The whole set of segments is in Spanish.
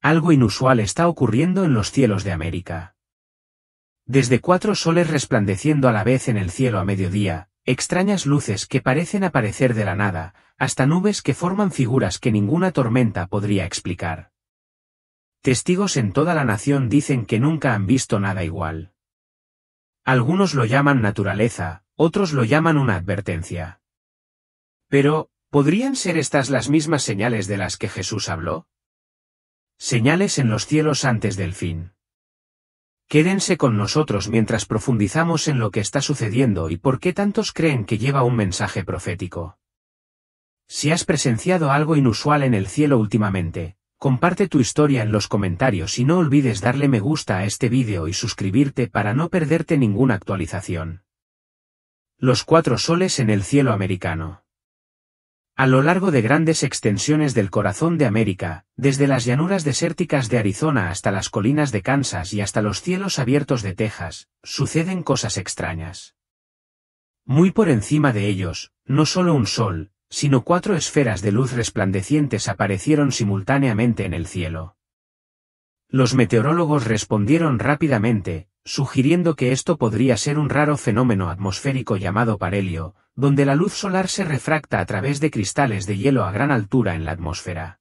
Algo inusual está ocurriendo en los cielos de América. Desde 4 soles resplandeciendo a la vez en el cielo a mediodía, extrañas luces que parecen aparecer de la nada, hasta nubes que forman figuras que ninguna tormenta podría explicar. Testigos en toda la nación dicen que nunca han visto nada igual. Algunos lo llaman naturaleza, otros lo llaman una advertencia. Pero, ¿podrían ser estas las mismas señales de las que Jesús habló? Señales en los cielos antes del fin. Quédense con nosotros mientras profundizamos en lo que está sucediendo y por qué tantos creen que lleva un mensaje profético. Si has presenciado algo inusual en el cielo últimamente, comparte tu historia en los comentarios y no olvides darle me gusta a este vídeo y suscribirte para no perderte ninguna actualización. Los 4 soles en el cielo americano. A lo largo de grandes extensiones del corazón de América, desde las llanuras desérticas de Arizona hasta las colinas de Kansas y hasta los cielos abiertos de Texas, suceden cosas extrañas. Muy por encima de ellos, no solo un sol, sino 4 esferas de luz resplandecientes aparecieron simultáneamente en el cielo. Los meteorólogos respondieron rápidamente, sugiriendo que esto podría ser un raro fenómeno atmosférico llamado parhelio, donde la luz solar se refracta a través de cristales de hielo a gran altura en la atmósfera.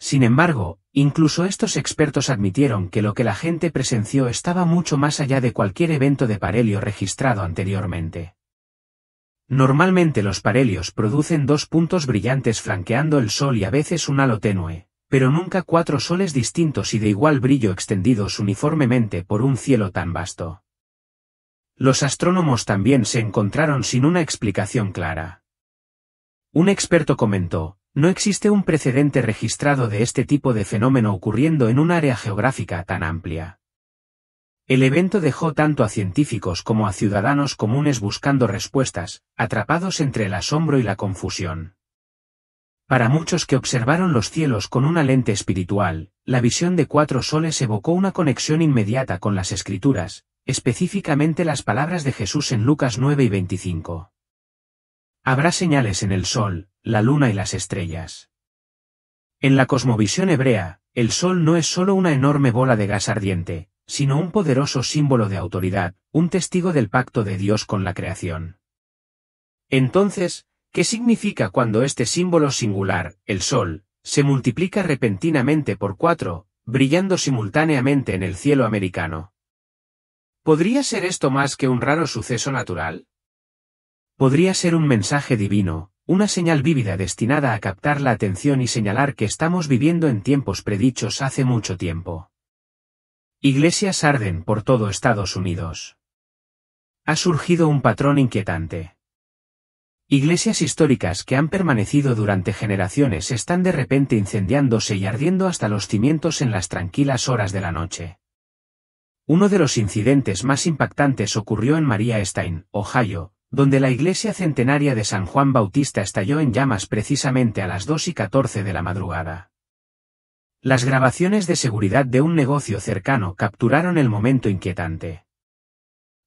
Sin embargo, incluso estos expertos admitieron que lo que la gente presenció estaba mucho más allá de cualquier evento de parhelio registrado anteriormente. Normalmente los parhelios producen 2 puntos brillantes flanqueando el Sol y a veces un halo tenue, pero nunca 4 soles distintos y de igual brillo extendidos uniformemente por un cielo tan vasto. Los astrónomos también se encontraron sin una explicación clara. Un experto comentó, no existe un precedente registrado de este tipo de fenómeno ocurriendo en un área geográfica tan amplia. El evento dejó tanto a científicos como a ciudadanos comunes buscando respuestas, atrapados entre el asombro y la confusión. Para muchos que observaron los cielos con una lente espiritual, la visión de 4 soles evocó una conexión inmediata con las Escrituras, específicamente las palabras de Jesús en Lucas 9 y 25. Habrá señales en el sol, la luna y las estrellas. En la cosmovisión hebrea, el sol no es solo una enorme bola de gas ardiente, sino un poderoso símbolo de autoridad, un testigo del pacto de Dios con la creación. Entonces, ¿qué significa cuando este símbolo singular, el sol, se multiplica repentinamente por 4, brillando simultáneamente en el cielo americano? ¿Podría ser esto más que un raro suceso natural? Podría ser un mensaje divino, una señal vívida destinada a captar la atención y señalar que estamos viviendo en tiempos predichos hace mucho tiempo. Iglesias arden por todo Estados Unidos. Ha surgido un patrón inquietante. Iglesias históricas que han permanecido durante generaciones están de repente incendiándose y ardiendo hasta los cimientos en las tranquilas horas de la noche. Uno de los incidentes más impactantes ocurrió en Maria Stein, Ohio, donde la iglesia centenaria de San Juan Bautista estalló en llamas precisamente a las 2:14 de la madrugada. Las grabaciones de seguridad de un negocio cercano capturaron el momento inquietante.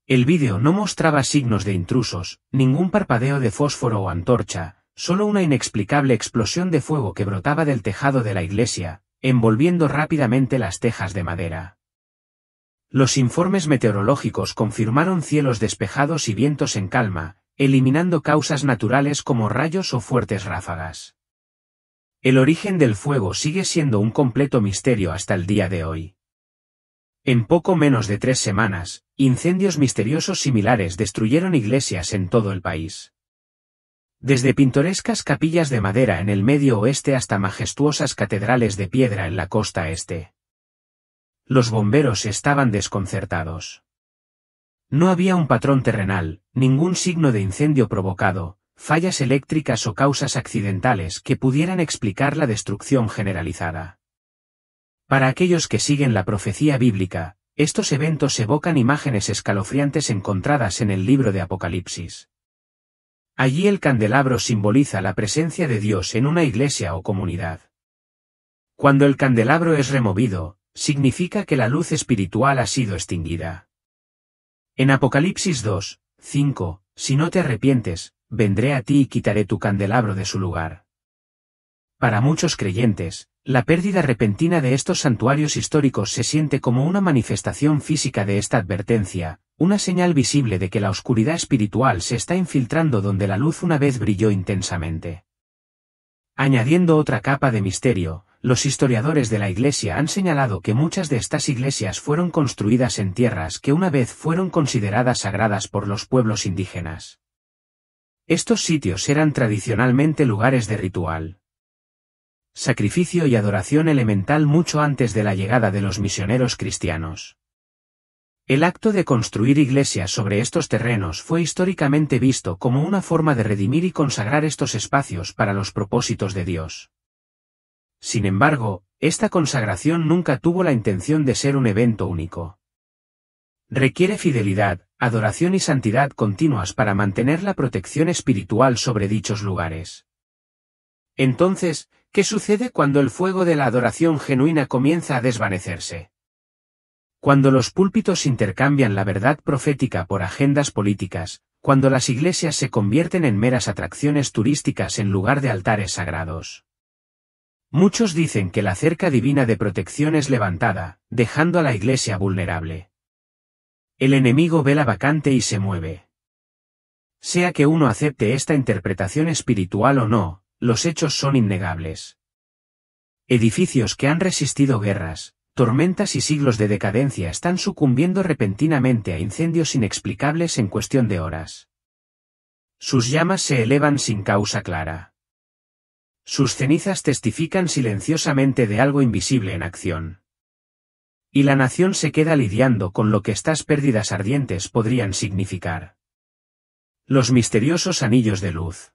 El vídeo no mostraba signos de intrusos, ningún parpadeo de fósforo o antorcha, solo una inexplicable explosión de fuego que brotaba del tejado de la iglesia, envolviendo rápidamente las tejas de madera. Los informes meteorológicos confirmaron cielos despejados y vientos en calma, eliminando causas naturales como rayos o fuertes ráfagas. El origen del fuego sigue siendo un completo misterio hasta el día de hoy. En poco menos de 3 semanas, incendios misteriosos similares destruyeron iglesias en todo el país. Desde pintorescas capillas de madera en el medio oeste hasta majestuosas catedrales de piedra en la costa este. Los bomberos estaban desconcertados. No había un patrón terrenal, ningún signo de incendio provocado, fallas eléctricas o causas accidentales que pudieran explicar la destrucción generalizada. Para aquellos que siguen la profecía bíblica, estos eventos evocan imágenes escalofriantes encontradas en el libro de Apocalipsis. Allí el candelabro simboliza la presencia de Dios en una iglesia o comunidad. Cuando el candelabro es removido, significa que la luz espiritual ha sido extinguida. En Apocalipsis 2, 5, si no te arrepientes, vendré a ti y quitaré tu candelabro de su lugar. Para muchos creyentes, La pérdida repentina de estos santuarios históricos se siente como una manifestación física de esta advertencia, una señal visible de que la oscuridad espiritual se está infiltrando donde la luz una vez brilló intensamente. Añadiendo otra capa de misterio, los historiadores de la Iglesia han señalado que muchas de estas iglesias fueron construidas en tierras que una vez fueron consideradas sagradas por los pueblos indígenas. Estos sitios eran tradicionalmente lugares de ritual, sacrificio y adoración elemental mucho antes de la llegada de los misioneros cristianos. El acto de construir iglesias sobre estos terrenos fue históricamente visto como una forma de redimir y consagrar estos espacios para los propósitos de Dios. Sin embargo, esta consagración nunca tuvo la intención de ser un evento único. Requiere fidelidad, adoración y santidad continuas para mantener la protección espiritual sobre dichos lugares. Entonces, ¿qué sucede cuando el fuego de la adoración genuina comienza a desvanecerse? Cuando los púlpitos intercambian la verdad profética por agendas políticas, cuando las iglesias se convierten en meras atracciones turísticas en lugar de altares sagrados. Muchos dicen que la cerca divina de protección es levantada, dejando a la iglesia vulnerable. El enemigo ve la vacante y se mueve. Sea que uno acepte esta interpretación espiritual o no, los hechos son innegables. Edificios que han resistido guerras, tormentas y siglos de decadencia están sucumbiendo repentinamente a incendios inexplicables en cuestión de horas. Sus llamas se elevan sin causa clara. Sus cenizas testifican silenciosamente de algo invisible en acción. Y la nación se queda lidiando con lo que estas pérdidas ardientes podrían significar. Los misteriosos anillos de luz.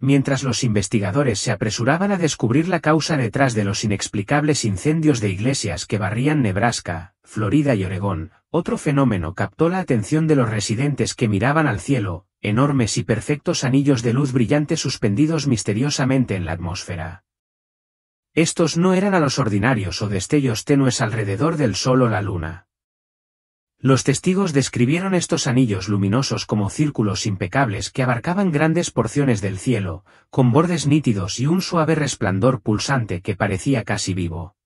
Mientras los investigadores se apresuraban a descubrir la causa detrás de los inexplicables incendios de iglesias que barrían Nebraska, Florida y Oregón, otro fenómeno captó la atención de los residentes que miraban al cielo, enormes y perfectos anillos de luz brillante suspendidos misteriosamente en la atmósfera. Estos no eran a los ordinarios o destellos tenues alrededor del sol o la luna. Los testigos describieron estos anillos luminosos como círculos impecables que abarcaban grandes porciones del cielo, con bordes nítidos y un suave resplandor pulsante que parecía casi vivo.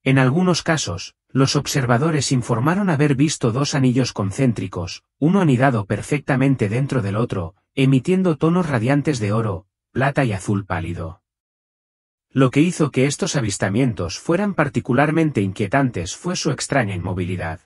En algunos casos, los observadores informaron haber visto dos anillos concéntricos, uno anidado perfectamente dentro del otro, emitiendo tonos radiantes de oro, plata y azul pálido. Lo que hizo que estos avistamientos fueran particularmente inquietantes fue su extraña inmovilidad.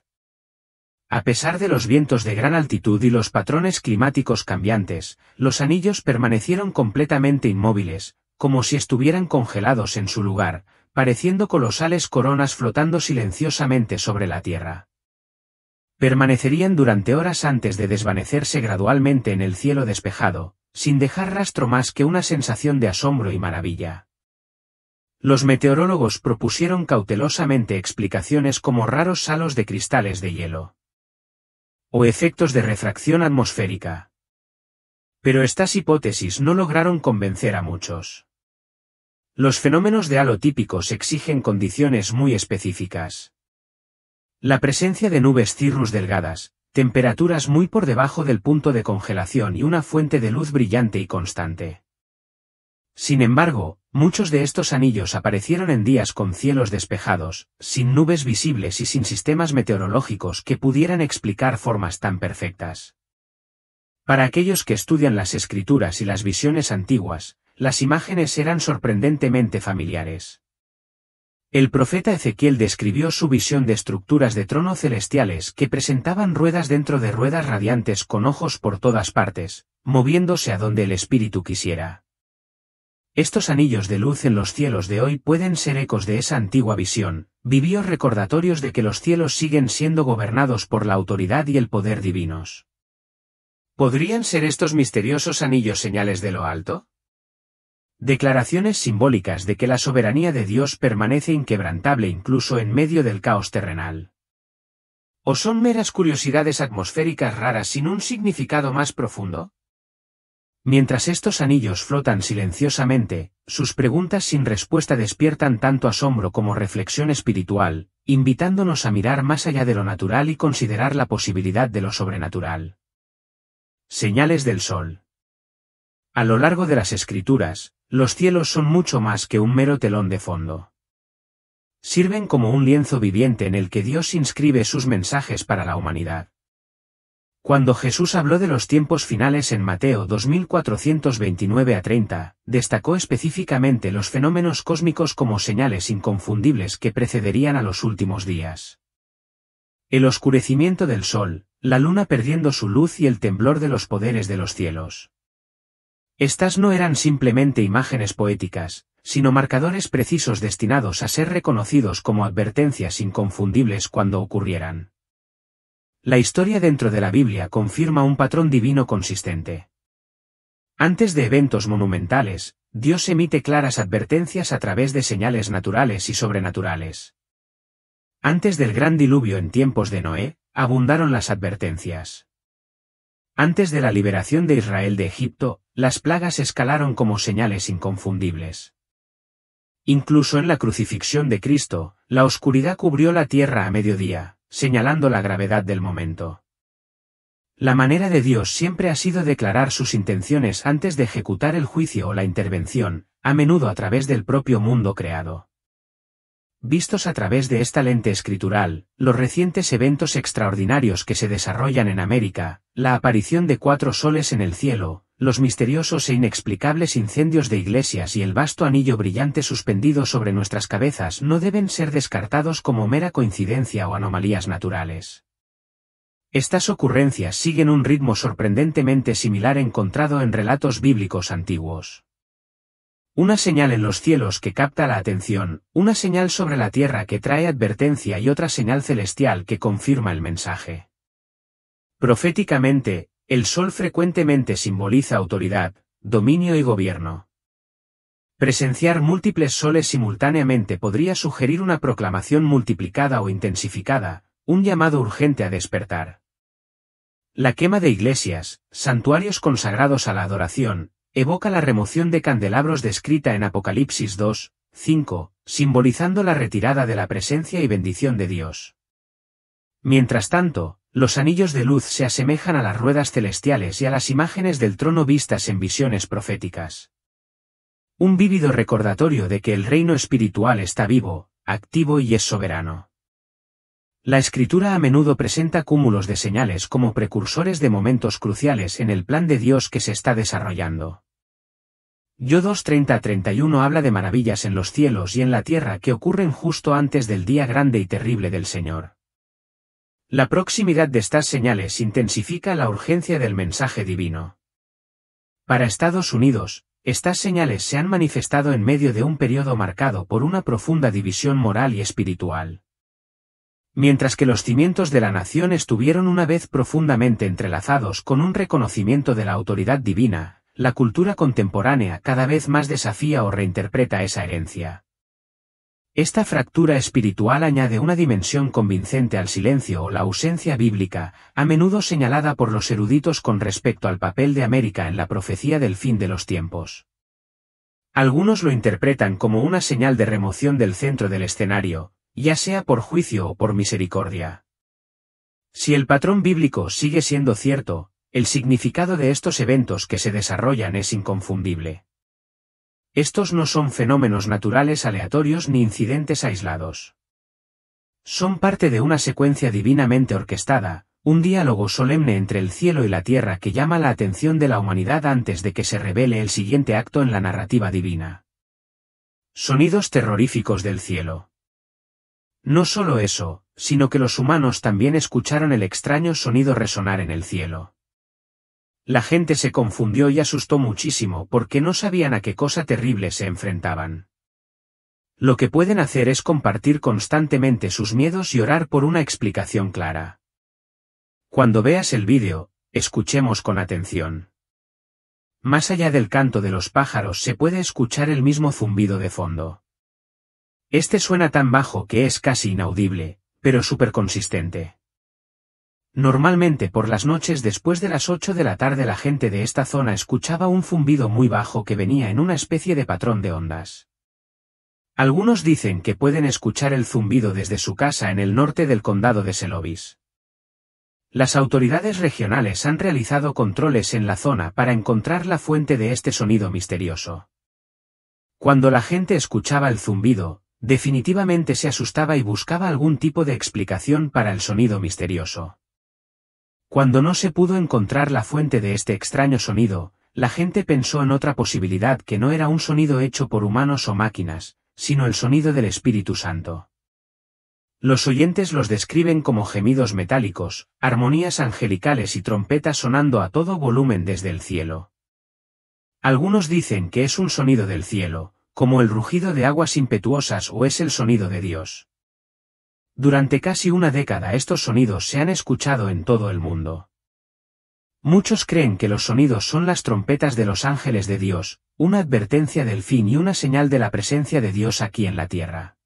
A pesar de los vientos de gran altitud y los patrones climáticos cambiantes, los anillos permanecieron completamente inmóviles, como si estuvieran congelados en su lugar, pareciendo colosales coronas flotando silenciosamente sobre la tierra. Permanecerían durante horas antes de desvanecerse gradualmente en el cielo despejado, sin dejar rastro más que una sensación de asombro y maravilla. Los meteorólogos propusieron cautelosamente explicaciones como raros halos de cristales de hielo o efectos de refracción atmosférica. Pero estas hipótesis no lograron convencer a muchos. Los fenómenos de halo típicos exigen condiciones muy específicas. La presencia de nubes cirrus delgadas, temperaturas muy por debajo del punto de congelación y una fuente de luz brillante y constante. Sin embargo, muchos de estos anillos aparecieron en días con cielos despejados, sin nubes visibles y sin sistemas meteorológicos que pudieran explicar formas tan perfectas. Para aquellos que estudian las escrituras y las visiones antiguas, las imágenes eran sorprendentemente familiares. El profeta Ezequiel describió su visión de estructuras de trono celestiales que presentaban ruedas dentro de ruedas radiantes con ojos por todas partes, moviéndose a donde el espíritu quisiera. Estos anillos de luz en los cielos de hoy pueden ser ecos de esa antigua visión, vivios recordatorios de que los cielos siguen siendo gobernados por la autoridad y el poder divinos. ¿Podrían ser estos misteriosos anillos señales de lo alto? Declaraciones simbólicas de que la soberanía de Dios permanece inquebrantable incluso en medio del caos terrenal. ¿O son meras curiosidades atmosféricas raras sin un significado más profundo? Mientras estos anillos flotan silenciosamente, sus preguntas sin respuesta despiertan tanto asombro como reflexión espiritual, invitándonos a mirar más allá de lo natural y considerar la posibilidad de lo sobrenatural. Señales del sol. A lo largo de las escrituras, Los cielos son mucho más que un mero telón de fondo. Sirven como un lienzo viviente en el que Dios inscribe sus mensajes para la humanidad. Cuando Jesús habló de los tiempos finales en Mateo 2429-30, destacó específicamente los fenómenos cósmicos como señales inconfundibles que precederían a los últimos días. El oscurecimiento del sol, la luna perdiendo su luz y el temblor de los poderes de los cielos. Estas no eran simplemente imágenes poéticas, sino marcadores precisos destinados a ser reconocidos como advertencias inconfundibles cuando ocurrieran. La historia dentro de la Biblia confirma un patrón divino consistente. Antes de eventos monumentales, Dios emite claras advertencias a través de señales naturales y sobrenaturales. Antes del gran diluvio en tiempos de Noé, abundaron las advertencias. Antes de la liberación de Israel de Egipto, las plagas escalaron como señales inconfundibles. Incluso en la crucifixión de Cristo, la oscuridad cubrió la tierra a mediodía, señalando la gravedad del momento. La manera de Dios siempre ha sido declarar sus intenciones antes de ejecutar el juicio o la intervención, a menudo a través del propio mundo creado. Vistos a través de esta lente escritural, los recientes eventos extraordinarios que se desarrollan en América, la aparición de 4 soles en el cielo, los misteriosos e inexplicables incendios de iglesias y el vasto anillo brillante suspendido sobre nuestras cabezas no deben ser descartados como mera coincidencia o anomalías naturales. Estas ocurrencias siguen un ritmo sorprendentemente similar encontrado en relatos bíblicos antiguos. Una señal en los cielos que capta la atención, una señal sobre la tierra que trae advertencia y otra señal celestial que confirma el mensaje. Proféticamente, el sol frecuentemente simboliza autoridad, dominio y gobierno. Presenciar múltiples soles simultáneamente podría sugerir una proclamación multiplicada o intensificada, un llamado urgente a despertar. La quema de iglesias, santuarios consagrados a la adoración, evoca la remoción de candelabros descrita en Apocalipsis 2, 5, simbolizando la retirada de la presencia y bendición de Dios. Mientras tanto, los anillos de luz se asemejan a las ruedas celestiales y a las imágenes del trono vistas en visiones proféticas. Un vívido recordatorio de que el reino espiritual está vivo, activo y es soberano. La Escritura a menudo presenta cúmulos de señales como precursores de momentos cruciales en el plan de Dios que se está desarrollando. Yo 2:30-31 habla de maravillas en los cielos y en la tierra que ocurren justo antes del día grande y terrible del Señor. La proximidad de estas señales intensifica la urgencia del mensaje divino. Para Estados Unidos, estas señales se han manifestado en medio de un periodo marcado por una profunda división moral y espiritual. Mientras que los cimientos de la nación estuvieron una vez profundamente entrelazados con un reconocimiento de la autoridad divina, la cultura contemporánea cada vez más desafía o reinterpreta esa herencia. Esta fractura espiritual añade una dimensión convincente al silencio o la ausencia bíblica, a menudo señalada por los eruditos con respecto al papel de América en la profecía del fin de los tiempos. Algunos lo interpretan como una señal de remoción del centro del escenario, ya sea por juicio o por misericordia. Si el patrón bíblico sigue siendo cierto, el significado de estos eventos que se desarrollan es inconfundible. Estos no son fenómenos naturales aleatorios ni incidentes aislados. Son parte de una secuencia divinamente orquestada, un diálogo solemne entre el cielo y la tierra que llama la atención de la humanidad antes de que se revele el siguiente acto en la narrativa divina. Sonidos terroríficos del cielo. No solo eso, sino que los humanos también escucharon el extraño sonido resonar en el cielo. La gente se confundió y asustó muchísimo porque no sabían a qué cosa terrible se enfrentaban. Lo que pueden hacer es compartir constantemente sus miedos y orar por una explicación clara. Cuando veas el vídeo, escuchemos con atención. Más allá del canto de los pájaros se puede escuchar el mismo zumbido de fondo. Este suena tan bajo que es casi inaudible, pero súper consistente. Normalmente por las noches después de las 8 de la tarde la gente de esta zona escuchaba un zumbido muy bajo que venía en una especie de patrón de ondas. Algunos dicen que pueden escuchar el zumbido desde su casa en el norte del condado de Selovis. Las autoridades regionales han realizado controles en la zona para encontrar la fuente de este sonido misterioso. Cuando la gente escuchaba el zumbido, definitivamente se asustaba y buscaba algún tipo de explicación para el sonido misterioso. Cuando no se pudo encontrar la fuente de este extraño sonido, la gente pensó en otra posibilidad que no era un sonido hecho por humanos o máquinas, sino el sonido del Espíritu Santo. Los oyentes los describen como gemidos metálicos, armonías angelicales y trompetas sonando a todo volumen desde el cielo. Algunos dicen que es un sonido del cielo, como el rugido de aguas impetuosas o es el sonido de Dios. Durante casi una década estos sonidos se han escuchado en todo el mundo. Muchos creen que los sonidos son las trompetas de los ángeles de Dios, una advertencia del fin y una señal de la presencia de Dios aquí en la tierra.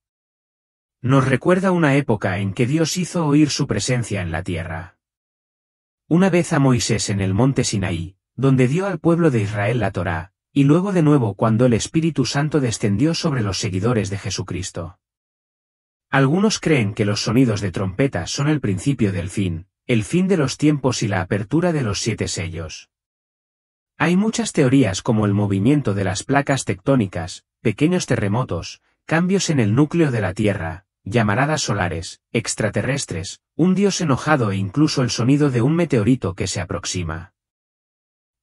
Nos recuerda una época en que Dios hizo oír su presencia en la tierra. Una vez a Moisés en el monte Sinaí, donde dio al pueblo de Israel la Torá, y luego de nuevo cuando el Espíritu Santo descendió sobre los seguidores de Jesucristo. Algunos creen que los sonidos de trompeta son el principio del fin, el fin de los tiempos y la apertura de los 7 sellos. Hay muchas teorías como el movimiento de las placas tectónicas, pequeños terremotos, cambios en el núcleo de la Tierra, llamaradas solares, extraterrestres, un dios enojado e incluso el sonido de un meteorito que se aproxima.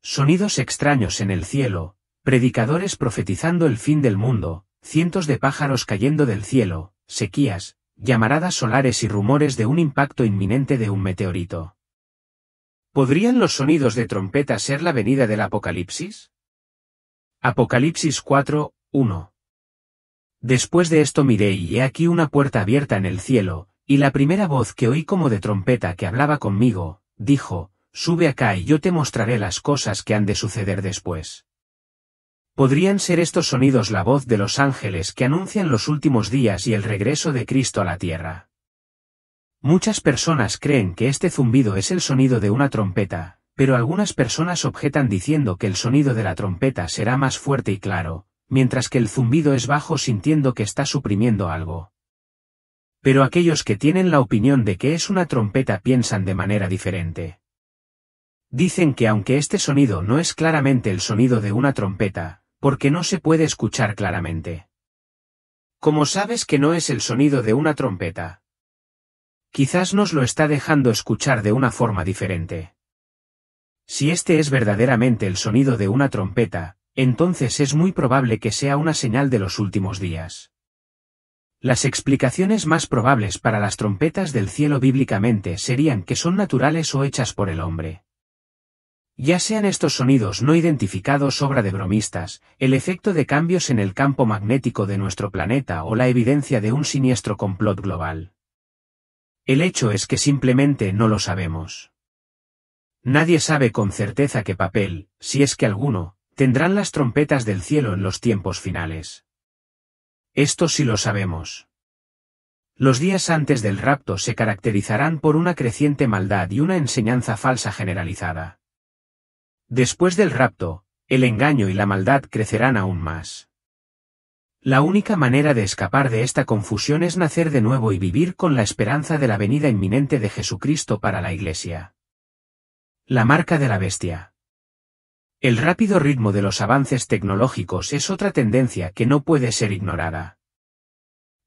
Sonidos extraños en el cielo, predicadores profetizando el fin del mundo, cientos de pájaros cayendo del cielo, sequías, llamaradas solares y rumores de un impacto inminente de un meteorito. ¿Podrían los sonidos de trompeta ser la venida del Apocalipsis? Apocalipsis 4:1. Después de esto miré y he aquí una puerta abierta en el cielo, y la primera voz que oí como de trompeta que hablaba conmigo, dijo, «Sube acá y yo te mostraré las cosas que han de suceder después». ¿Podrían ser estos sonidos la voz de los ángeles que anuncian los últimos días y el regreso de Cristo a la tierra? Muchas personas creen que este zumbido es el sonido de una trompeta, pero algunas personas objetan diciendo que el sonido de la trompeta será más fuerte y claro, mientras que el zumbido es bajo sintiendo que está suprimiendo algo. Pero aquellos que tienen la opinión de que es una trompeta piensan de manera diferente. Dicen que aunque este sonido no es claramente el sonido de una trompeta, porque no se puede escuchar claramente. ¿Cómo sabes que no es el sonido de una trompeta? Quizás nos lo está dejando escuchar de una forma diferente. Si este es verdaderamente el sonido de una trompeta, entonces es muy probable que sea una señal de los últimos días. Las explicaciones más probables para las trompetas del cielo bíblicamente serían que son naturales o hechas por el hombre. Ya sean estos sonidos no identificados obra de bromistas, el efecto de cambios en el campo magnético de nuestro planeta o la evidencia de un siniestro complot global. El hecho es que simplemente no lo sabemos. Nadie sabe con certeza qué papel, si es que alguno, tendrán las trompetas del cielo en los tiempos finales. Esto sí lo sabemos. Los días antes del rapto se caracterizarán por una creciente maldad y una enseñanza falsa generalizada. Después del rapto, el engaño y la maldad crecerán aún más. La única manera de escapar de esta confusión es nacer de nuevo y vivir con la esperanza de la venida inminente de Jesucristo para la Iglesia. La marca de la bestia. El rápido ritmo de los avances tecnológicos es otra tendencia que no puede ser ignorada.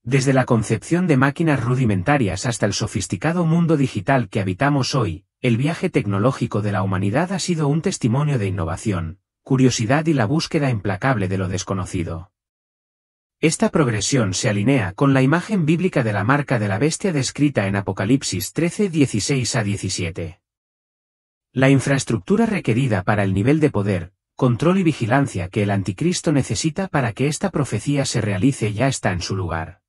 Desde la concepción de máquinas rudimentarias hasta el sofisticado mundo digital que habitamos hoy, el viaje tecnológico de la humanidad ha sido un testimonio de innovación, curiosidad y la búsqueda implacable de lo desconocido. Esta progresión se alinea con la imagen bíblica de la marca de la bestia descrita en Apocalipsis 13:16-17. La infraestructura requerida para el nivel de poder, control y vigilancia que el anticristo necesita para que esta profecía se realice ya está en su lugar.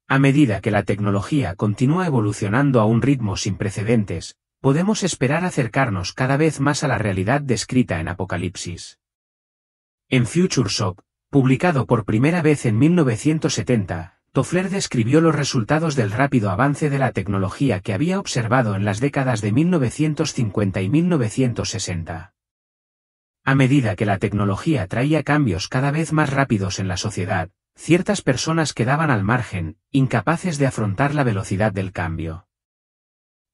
A medida que la tecnología continúa evolucionando a un ritmo sin precedentes, podemos esperar acercarnos cada vez más a la realidad descrita en Apocalipsis. En Future Shock, publicado por primera vez en 1970, Toffler describió los resultados del rápido avance de la tecnología que había observado en las décadas de 1950 y 1960. A medida que la tecnología traía cambios cada vez más rápidos en la sociedad, ciertas personas quedaban al margen, incapaces de afrontar la velocidad del cambio.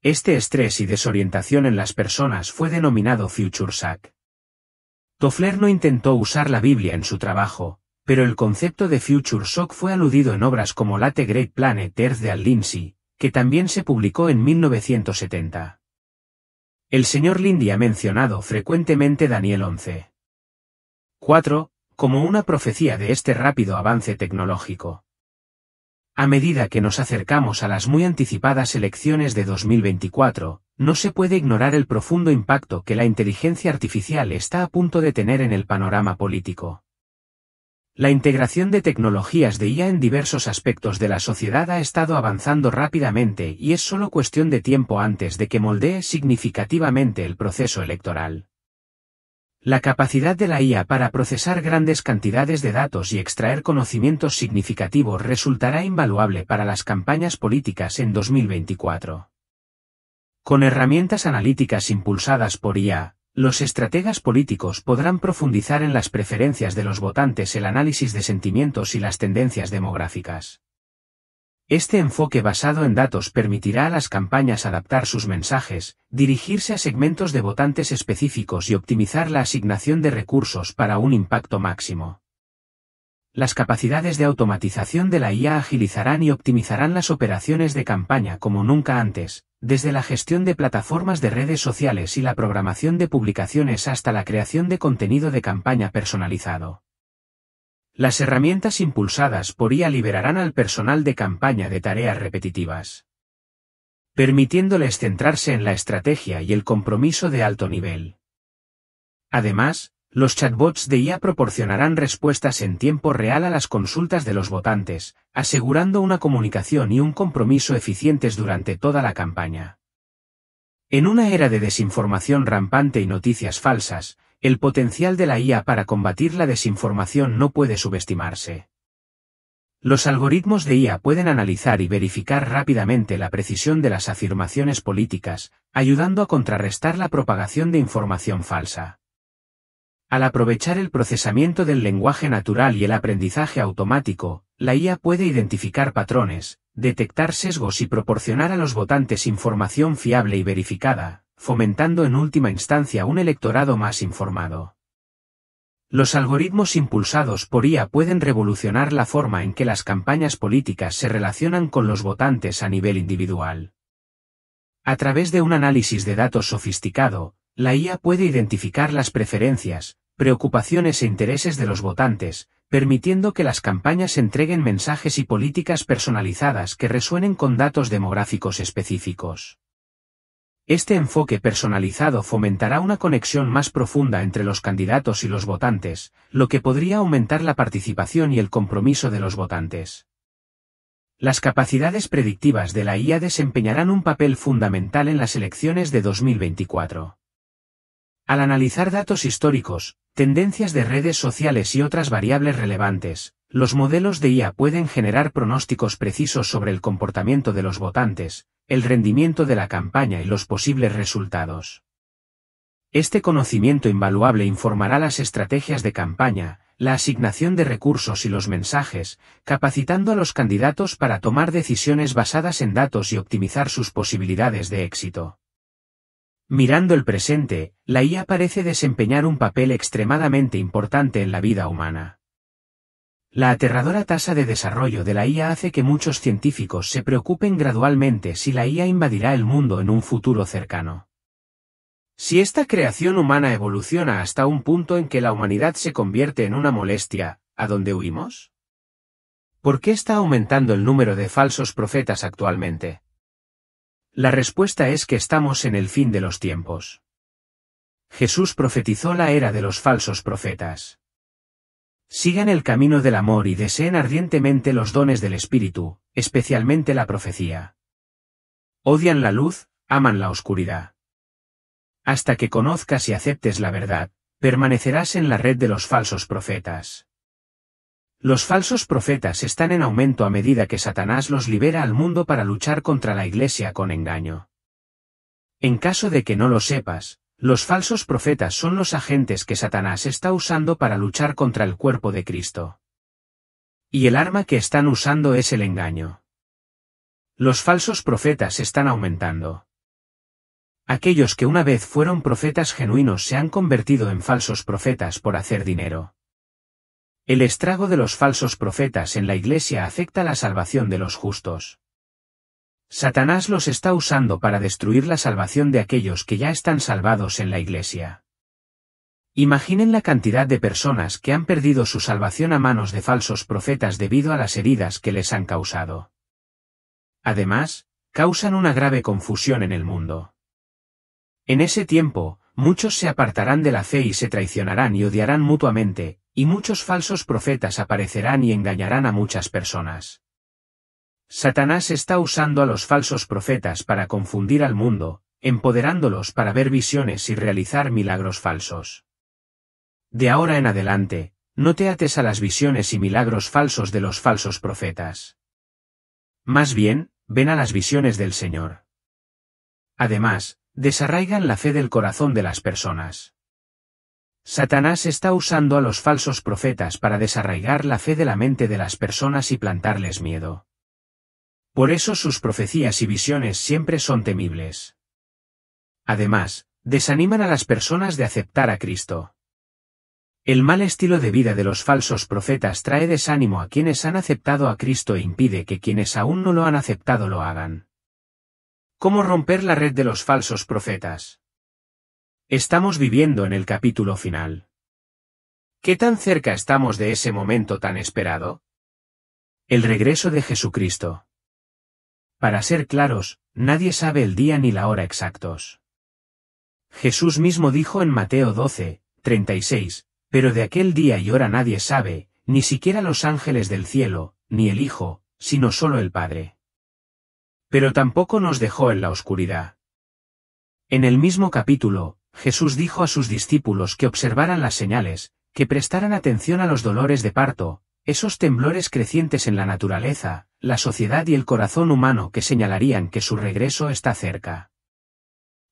Este estrés y desorientación en las personas fue denominado Future Shock. Toffler no intentó usar la Biblia en su trabajo, pero el concepto de Future Shock fue aludido en obras como Late Great Planet Earth de Al Lindsey, que también se publicó en 1970. El Sr. Lindy ha mencionado frecuentemente Daniel 11:4, como una profecía de este rápido avance tecnológico. A medida que nos acercamos a las muy anticipadas elecciones de 2024, no se puede ignorar el profundo impacto que la inteligencia artificial está a punto de tener en el panorama político. La integración de tecnologías de IA en diversos aspectos de la sociedad ha estado avanzando rápidamente y es solo cuestión de tiempo antes de que moldee significativamente el proceso electoral. La capacidad de la IA para procesar grandes cantidades de datos y extraer conocimientos significativos resultará invaluable para las campañas políticas en 2024. Con herramientas analíticas impulsadas por IA, los estrategas políticos podrán profundizar en las preferencias de los votantes, el análisis de sentimientos y las tendencias demográficas. Este enfoque basado en datos permitirá a las campañas adaptar sus mensajes, dirigirse a segmentos de votantes específicos y optimizar la asignación de recursos para un impacto máximo. Las capacidades de automatización de la IA agilizarán y optimizarán las operaciones de campaña como nunca antes, desde la gestión de plataformas de redes sociales y la programación de publicaciones hasta la creación de contenido de campaña personalizado. Las herramientas impulsadas por IA liberarán al personal de campaña de tareas repetitivas, permitiéndoles centrarse en la estrategia y el compromiso de alto nivel. Además, los chatbots de IA proporcionarán respuestas en tiempo real a las consultas de los votantes, asegurando una comunicación y un compromiso eficientes durante toda la campaña. En una era de desinformación rampante y noticias falsas, el potencial de la IA para combatir la desinformación no puede subestimarse. Los algoritmos de IA pueden analizar y verificar rápidamente la precisión de las afirmaciones políticas, ayudando a contrarrestar la propagación de información falsa. Al aprovechar el procesamiento del lenguaje natural y el aprendizaje automático, la IA puede identificar patrones, detectar sesgos y proporcionar a los votantes información fiable y verificada, fomentando en última instancia un electorado más informado. Los algoritmos impulsados por IA pueden revolucionar la forma en que las campañas políticas se relacionan con los votantes a nivel individual. A través de un análisis de datos sofisticado, la IA puede identificar las preferencias, preocupaciones e intereses de los votantes, permitiendo que las campañas entreguen mensajes y políticas personalizadas que resuenen con datos demográficos específicos. Este enfoque personalizado fomentará una conexión más profunda entre los candidatos y los votantes, lo que podría aumentar la participación y el compromiso de los votantes. Las capacidades predictivas de la IA desempeñarán un papel fundamental en las elecciones de 2024. Al analizar datos históricos, tendencias de redes sociales y otras variables relevantes, los modelos de IA pueden generar pronósticos precisos sobre el comportamiento de los votantes, el rendimiento de la campaña y los posibles resultados. Este conocimiento invaluable informará las estrategias de campaña, la asignación de recursos y los mensajes, capacitando a los candidatos para tomar decisiones basadas en datos y optimizar sus posibilidades de éxito. Mirando el presente, la IA parece desempeñar un papel extremadamente importante en la vida humana. La aterradora tasa de desarrollo de la IA hace que muchos científicos se preocupen gradualmente si la IA invadirá el mundo en un futuro cercano. Si esta creación humana evoluciona hasta un punto en que la humanidad se convierte en una molestia, ¿a dónde huimos? ¿Por qué está aumentando el número de falsos profetas actualmente? La respuesta es que estamos en el fin de los tiempos. Jesús profetizó la era de los falsos profetas. Sigan el camino del amor y deseen ardientemente los dones del Espíritu, especialmente la profecía. Odian la luz, aman la oscuridad. Hasta que conozcas y aceptes la verdad, permanecerás en la red de los falsos profetas. Los falsos profetas están en aumento a medida que Satanás los libera al mundo para luchar contra la Iglesia con engaño. En caso de que no lo sepas, los falsos profetas son los agentes que Satanás está usando para luchar contra el cuerpo de Cristo. Y el arma que están usando es el engaño. Los falsos profetas están aumentando. Aquellos que una vez fueron profetas genuinos se han convertido en falsos profetas por hacer dinero. El estrago de los falsos profetas en la Iglesia afecta la salvación de los justos. Satanás los está usando para destruir la salvación de aquellos que ya están salvados en la Iglesia. Imaginen la cantidad de personas que han perdido su salvación a manos de falsos profetas debido a las heridas que les han causado. Además, causan una grave confusión en el mundo. En ese tiempo, muchos se apartarán de la fe y se traicionarán y odiarán mutuamente, y muchos falsos profetas aparecerán y engañarán a muchas personas. Satanás está usando a los falsos profetas para confundir al mundo, empoderándolos para ver visiones y realizar milagros falsos. De ahora en adelante, no te ates a las visiones y milagros falsos de los falsos profetas. Más bien, ven a las visiones del Señor. Además, desarraigan la fe del corazón de las personas. Satanás está usando a los falsos profetas para desarraigar la fe de la mente de las personas y plantarles miedo. Por eso sus profecías y visiones siempre son temibles. Además, desaniman a las personas de aceptar a Cristo. El mal estilo de vida de los falsos profetas trae desánimo a quienes han aceptado a Cristo e impide que quienes aún no lo han aceptado lo hagan. ¿Cómo romper la red de los falsos profetas? Estamos viviendo en el capítulo final. ¿Qué tan cerca estamos de ese momento tan esperado? El regreso de Jesucristo. Para ser claros, nadie sabe el día ni la hora exactos. Jesús mismo dijo en Mateo 12:36, pero de aquel día y hora nadie sabe, ni siquiera los ángeles del cielo, ni el Hijo, sino solo el Padre. Pero tampoco nos dejó en la oscuridad. En el mismo capítulo, Jesús dijo a sus discípulos que observaran las señales, que prestaran atención a los dolores de parto, esos temblores crecientes en la naturaleza, la sociedad y el corazón humano que señalarían que su regreso está cerca.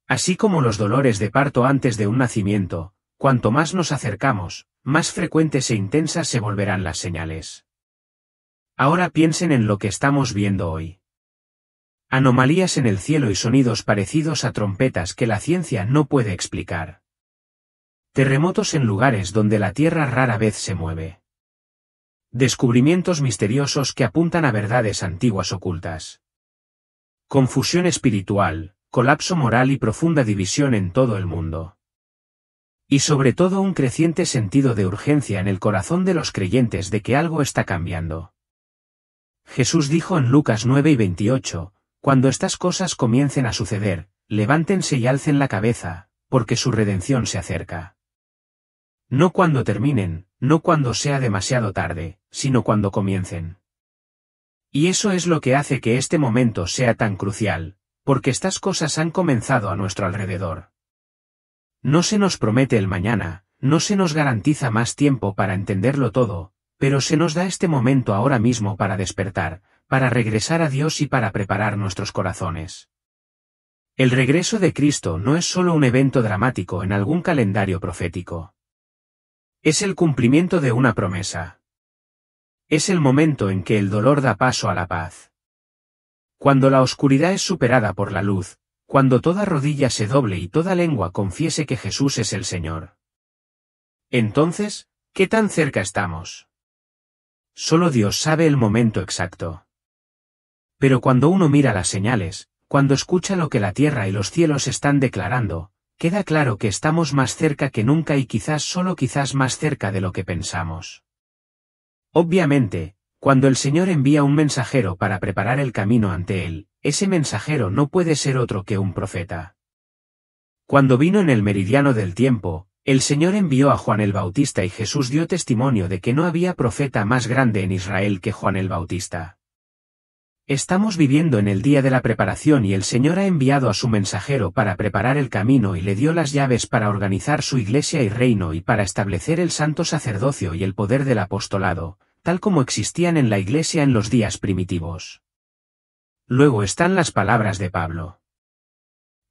Así como los dolores de parto antes de un nacimiento, cuanto más nos acercamos, más frecuentes e intensas se volverán las señales. Ahora piensen en lo que estamos viendo hoy. Anomalías en el cielo y sonidos parecidos a trompetas que la ciencia no puede explicar. Terremotos en lugares donde la tierra rara vez se mueve. Descubrimientos misteriosos que apuntan a verdades antiguas ocultas. Confusión espiritual, colapso moral y profunda división en todo el mundo. Y sobre todo un creciente sentido de urgencia en el corazón de los creyentes de que algo está cambiando. Jesús dijo en Lucas 9:28, cuando estas cosas comiencen a suceder, levántense y alcen la cabeza, porque su redención se acerca. No cuando terminen, no cuando sea demasiado tarde, sino cuando comiencen. Y eso es lo que hace que este momento sea tan crucial, porque estas cosas han comenzado a nuestro alrededor. No se nos promete el mañana, no se nos garantiza más tiempo para entenderlo todo, pero se nos da este momento ahora mismo para despertar, para regresar a Dios y para preparar nuestros corazones. El regreso de Cristo no es solo un evento dramático en algún calendario profético. Es el cumplimiento de una promesa. Es el momento en que el dolor da paso a la paz. Cuando la oscuridad es superada por la luz, cuando toda rodilla se doble y toda lengua confiese que Jesús es el Señor. Entonces, ¿qué tan cerca estamos? Solo Dios sabe el momento exacto. Pero cuando uno mira las señales, cuando escucha lo que la tierra y los cielos están declarando, queda claro que estamos más cerca que nunca y solo quizás más cerca de lo que pensamos. Obviamente, cuando el Señor envía un mensajero para preparar el camino ante Él, ese mensajero no puede ser otro que un profeta. Cuando vino en el meridiano del tiempo, el Señor envió a Juan el Bautista y Jesús dio testimonio de que no había profeta más grande en Israel que Juan el Bautista. Estamos viviendo en el día de la preparación y el Señor ha enviado a su mensajero para preparar el camino y le dio las llaves para organizar su iglesia y reino y para establecer el santo sacerdocio y el poder del apostolado, tal como existían en la iglesia en los días primitivos. Luego están las palabras de Pablo.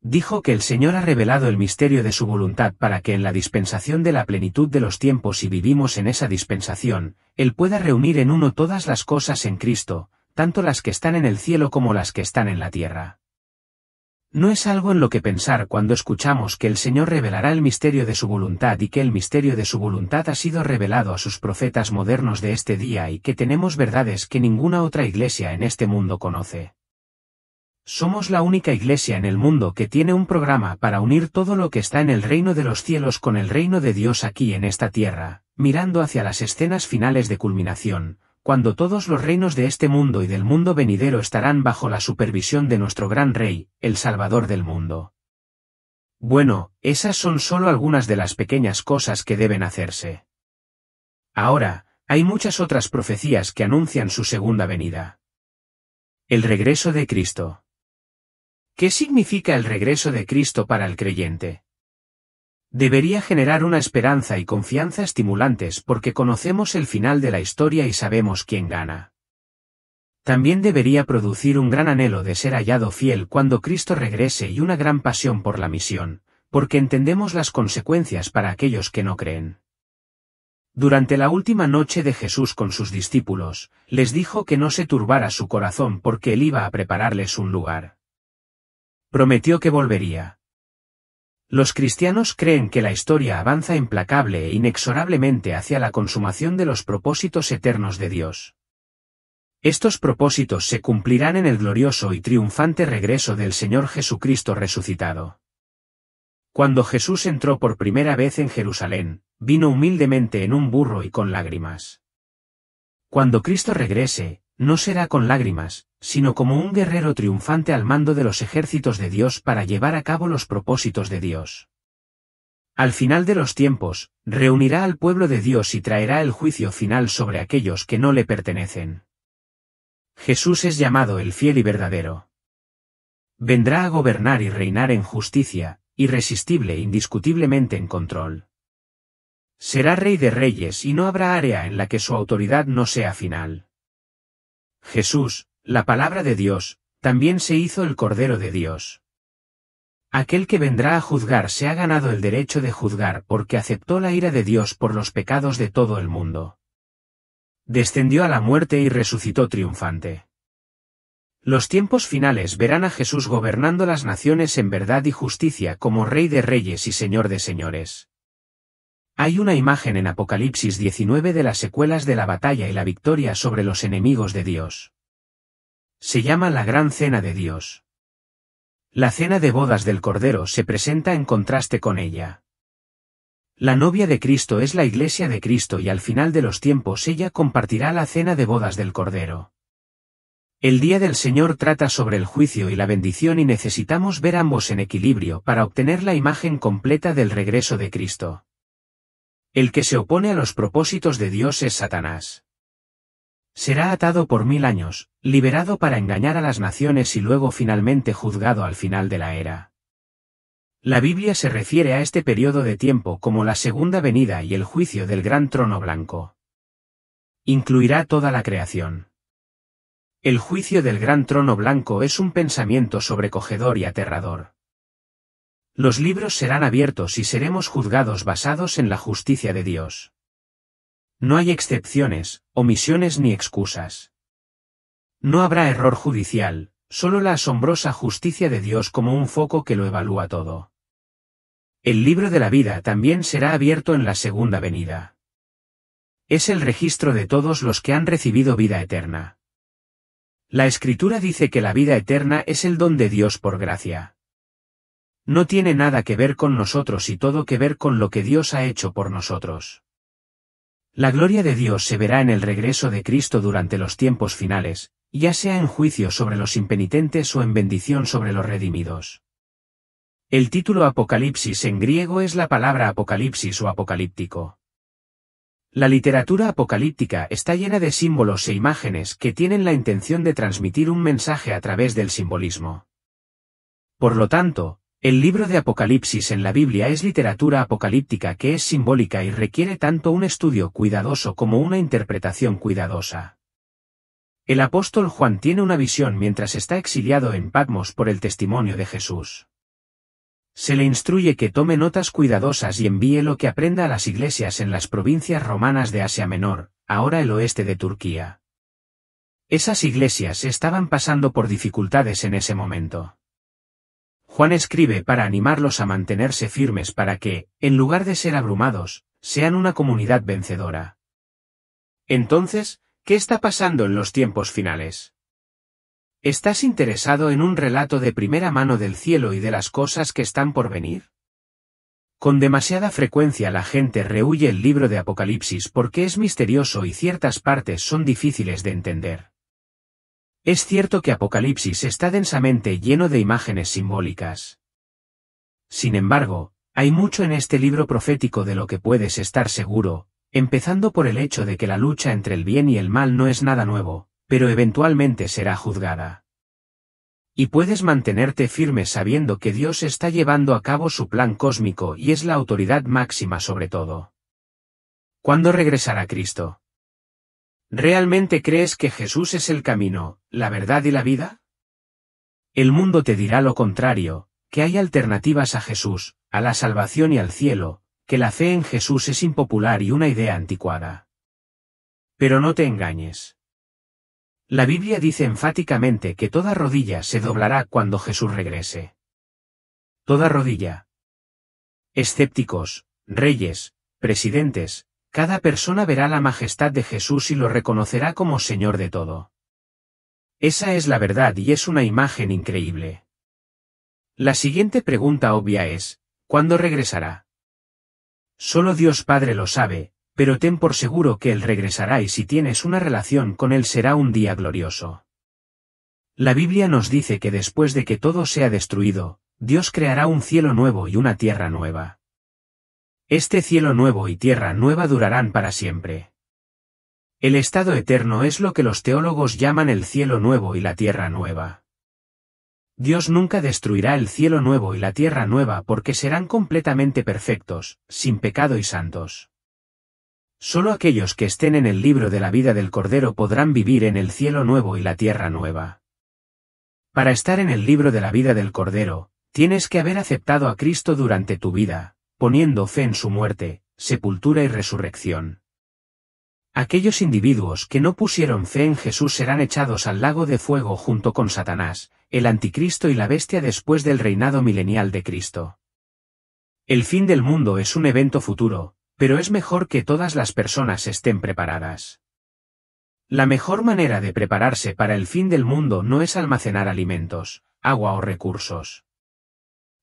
Dijo que el Señor ha revelado el misterio de su voluntad para que en la dispensación de la plenitud de los tiempos y vivimos en esa dispensación, Él pueda reunir en uno todas las cosas en Cristo, tanto las que están en el cielo como las que están en la tierra. No es algo en lo que pensar cuando escuchamos que el Señor revelará el misterio de su voluntad y que el misterio de su voluntad ha sido revelado a sus profetas modernos de este día y que tenemos verdades que ninguna otra iglesia en este mundo conoce. Somos la única iglesia en el mundo que tiene un programa para unir todo lo que está en el reino de los cielos con el reino de Dios aquí en esta tierra, mirando hacia las escenas finales de culminación, cuando todos los reinos de este mundo y del mundo venidero estarán bajo la supervisión de nuestro gran Rey, el Salvador del mundo. Bueno, esas son solo algunas de las pequeñas cosas que deben hacerse. Ahora, hay muchas otras profecías que anuncian su segunda venida. El regreso de Cristo. ¿Qué significa el regreso de Cristo para el creyente? Debería generar una esperanza y confianza estimulantes porque conocemos el final de la historia y sabemos quién gana. También debería producir un gran anhelo de ser hallado fiel cuando Cristo regrese y una gran pasión por la misión, porque entendemos las consecuencias para aquellos que no creen. Durante la última noche de Jesús con sus discípulos, les dijo que no se turbara su corazón porque Él iba a prepararles un lugar. Prometió que volvería. Los cristianos creen que la historia avanza implacable e inexorablemente hacia la consumación de los propósitos eternos de Dios. Estos propósitos se cumplirán en el glorioso y triunfante regreso del Señor Jesucristo resucitado. Cuando Jesús entró por primera vez en Jerusalén, vino humildemente en un burro y con lágrimas. Cuando Cristo regrese, no será con lágrimas, sino como un guerrero triunfante al mando de los ejércitos de Dios para llevar a cabo los propósitos de Dios. Al final de los tiempos, reunirá al pueblo de Dios y traerá el juicio final sobre aquellos que no le pertenecen. Jesús es llamado el fiel y verdadero. Vendrá a gobernar y reinar en justicia, irresistible e indiscutiblemente en control. Será Rey de Reyes y no habrá área en la que su autoridad no sea final. Jesús, la palabra de Dios, también se hizo el Cordero de Dios. Aquel que vendrá a juzgar se ha ganado el derecho de juzgar porque aceptó la ira de Dios por los pecados de todo el mundo. Descendió a la muerte y resucitó triunfante. Los tiempos finales verán a Jesús gobernando las naciones en verdad y justicia como Rey de Reyes y Señor de Señores. Hay una imagen en Apocalipsis 19 de las secuelas de la batalla y la victoria sobre los enemigos de Dios. Se llama la Gran Cena de Dios. La cena de bodas del Cordero se presenta en contraste con ella. La novia de Cristo es la Iglesia de Cristo y al final de los tiempos ella compartirá la cena de bodas del Cordero. El día del Señor trata sobre el juicio y la bendición y necesitamos ver ambos en equilibrio para obtener la imagen completa del regreso de Cristo. El que se opone a los propósitos de Dios es Satanás. Será atado por 1000 años, liberado para engañar a las naciones y luego finalmente juzgado al final de la era. La Biblia se refiere a este periodo de tiempo como la segunda venida y el juicio del gran trono blanco. Incluirá toda la creación. El juicio del gran trono blanco es un pensamiento sobrecogedor y aterrador. Los libros serán abiertos y seremos juzgados basados en la justicia de Dios. No hay excepciones, omisiones ni excusas. No habrá error judicial, solo la asombrosa justicia de Dios como un foco que lo evalúa todo. El libro de la vida también será abierto en la segunda venida. Es el registro de todos los que han recibido vida eterna. La Escritura dice que la vida eterna es el don de Dios por gracia. No tiene nada que ver con nosotros y todo que ver con lo que Dios ha hecho por nosotros. La gloria de Dios se verá en el regreso de Cristo durante los tiempos finales, ya sea en juicio sobre los impenitentes o en bendición sobre los redimidos. El título Apocalipsis en griego es la palabra apocalipsis o apocalíptico. La literatura apocalíptica está llena de símbolos e imágenes que tienen la intención de transmitir un mensaje a través del simbolismo. Por lo tanto, el libro de Apocalipsis en la Biblia es literatura apocalíptica que es simbólica y requiere tanto un estudio cuidadoso como una interpretación cuidadosa. El apóstol Juan tiene una visión mientras está exiliado en Patmos por el testimonio de Jesús. Se le instruye que tome notas cuidadosas y envíe lo que aprenda a las iglesias en las provincias romanas de Asia Menor, ahora el oeste de Turquía. Esas iglesias estaban pasando por dificultades en ese momento. Juan escribe para animarlos a mantenerse firmes para que, en lugar de ser abrumados, sean una comunidad vencedora. Entonces, ¿qué está pasando en los tiempos finales? ¿Estás interesado en un relato de primera mano del cielo y de las cosas que están por venir? Con demasiada frecuencia la gente rehúye el libro de Apocalipsis porque es misterioso y ciertas partes son difíciles de entender. Es cierto que Apocalipsis está densamente lleno de imágenes simbólicas. Sin embargo, hay mucho en este libro profético de lo que puedes estar seguro, empezando por el hecho de que la lucha entre el bien y el mal no es nada nuevo, pero eventualmente será juzgada. Y puedes mantenerte firme sabiendo que Dios está llevando a cabo su plan cósmico y es la autoridad máxima sobre todo. ¿Cuándo regresará Cristo? ¿Realmente crees que Jesús es el camino, la verdad y la vida? El mundo te dirá lo contrario, que hay alternativas a Jesús, a la salvación y al cielo, que la fe en Jesús es impopular y una idea anticuada. Pero no te engañes. La Biblia dice enfáticamente que toda rodilla se doblará cuando Jesús regrese. Toda rodilla. Escépticos, reyes, presidentes, cada persona verá la majestad de Jesús y lo reconocerá como Señor de todo. Esa es la verdad y es una imagen increíble. La siguiente pregunta obvia es, ¿cuándo regresará? Solo Dios Padre lo sabe, pero ten por seguro que Él regresará y si tienes una relación con Él será un día glorioso. La Biblia nos dice que después de que todo sea destruido, Dios creará un cielo nuevo y una tierra nueva. Este cielo nuevo y tierra nueva durarán para siempre. El estado eterno es lo que los teólogos llaman el cielo nuevo y la tierra nueva. Dios nunca destruirá el cielo nuevo y la tierra nueva porque serán completamente perfectos, sin pecado y santos. Solo aquellos que estén en el libro de la vida del Cordero podrán vivir en el cielo nuevo y la tierra nueva. Para estar en el libro de la vida del Cordero, tienes que haber aceptado a Cristo durante tu vida, poniendo fe en su muerte, sepultura y resurrección. Aquellos individuos que no pusieron fe en Jesús serán echados al lago de fuego junto con Satanás, el anticristo y la bestia después del reinado milenial de Cristo. El fin del mundo es un evento futuro, pero es mejor que todas las personas estén preparadas. La mejor manera de prepararse para el fin del mundo no es almacenar alimentos, agua o recursos.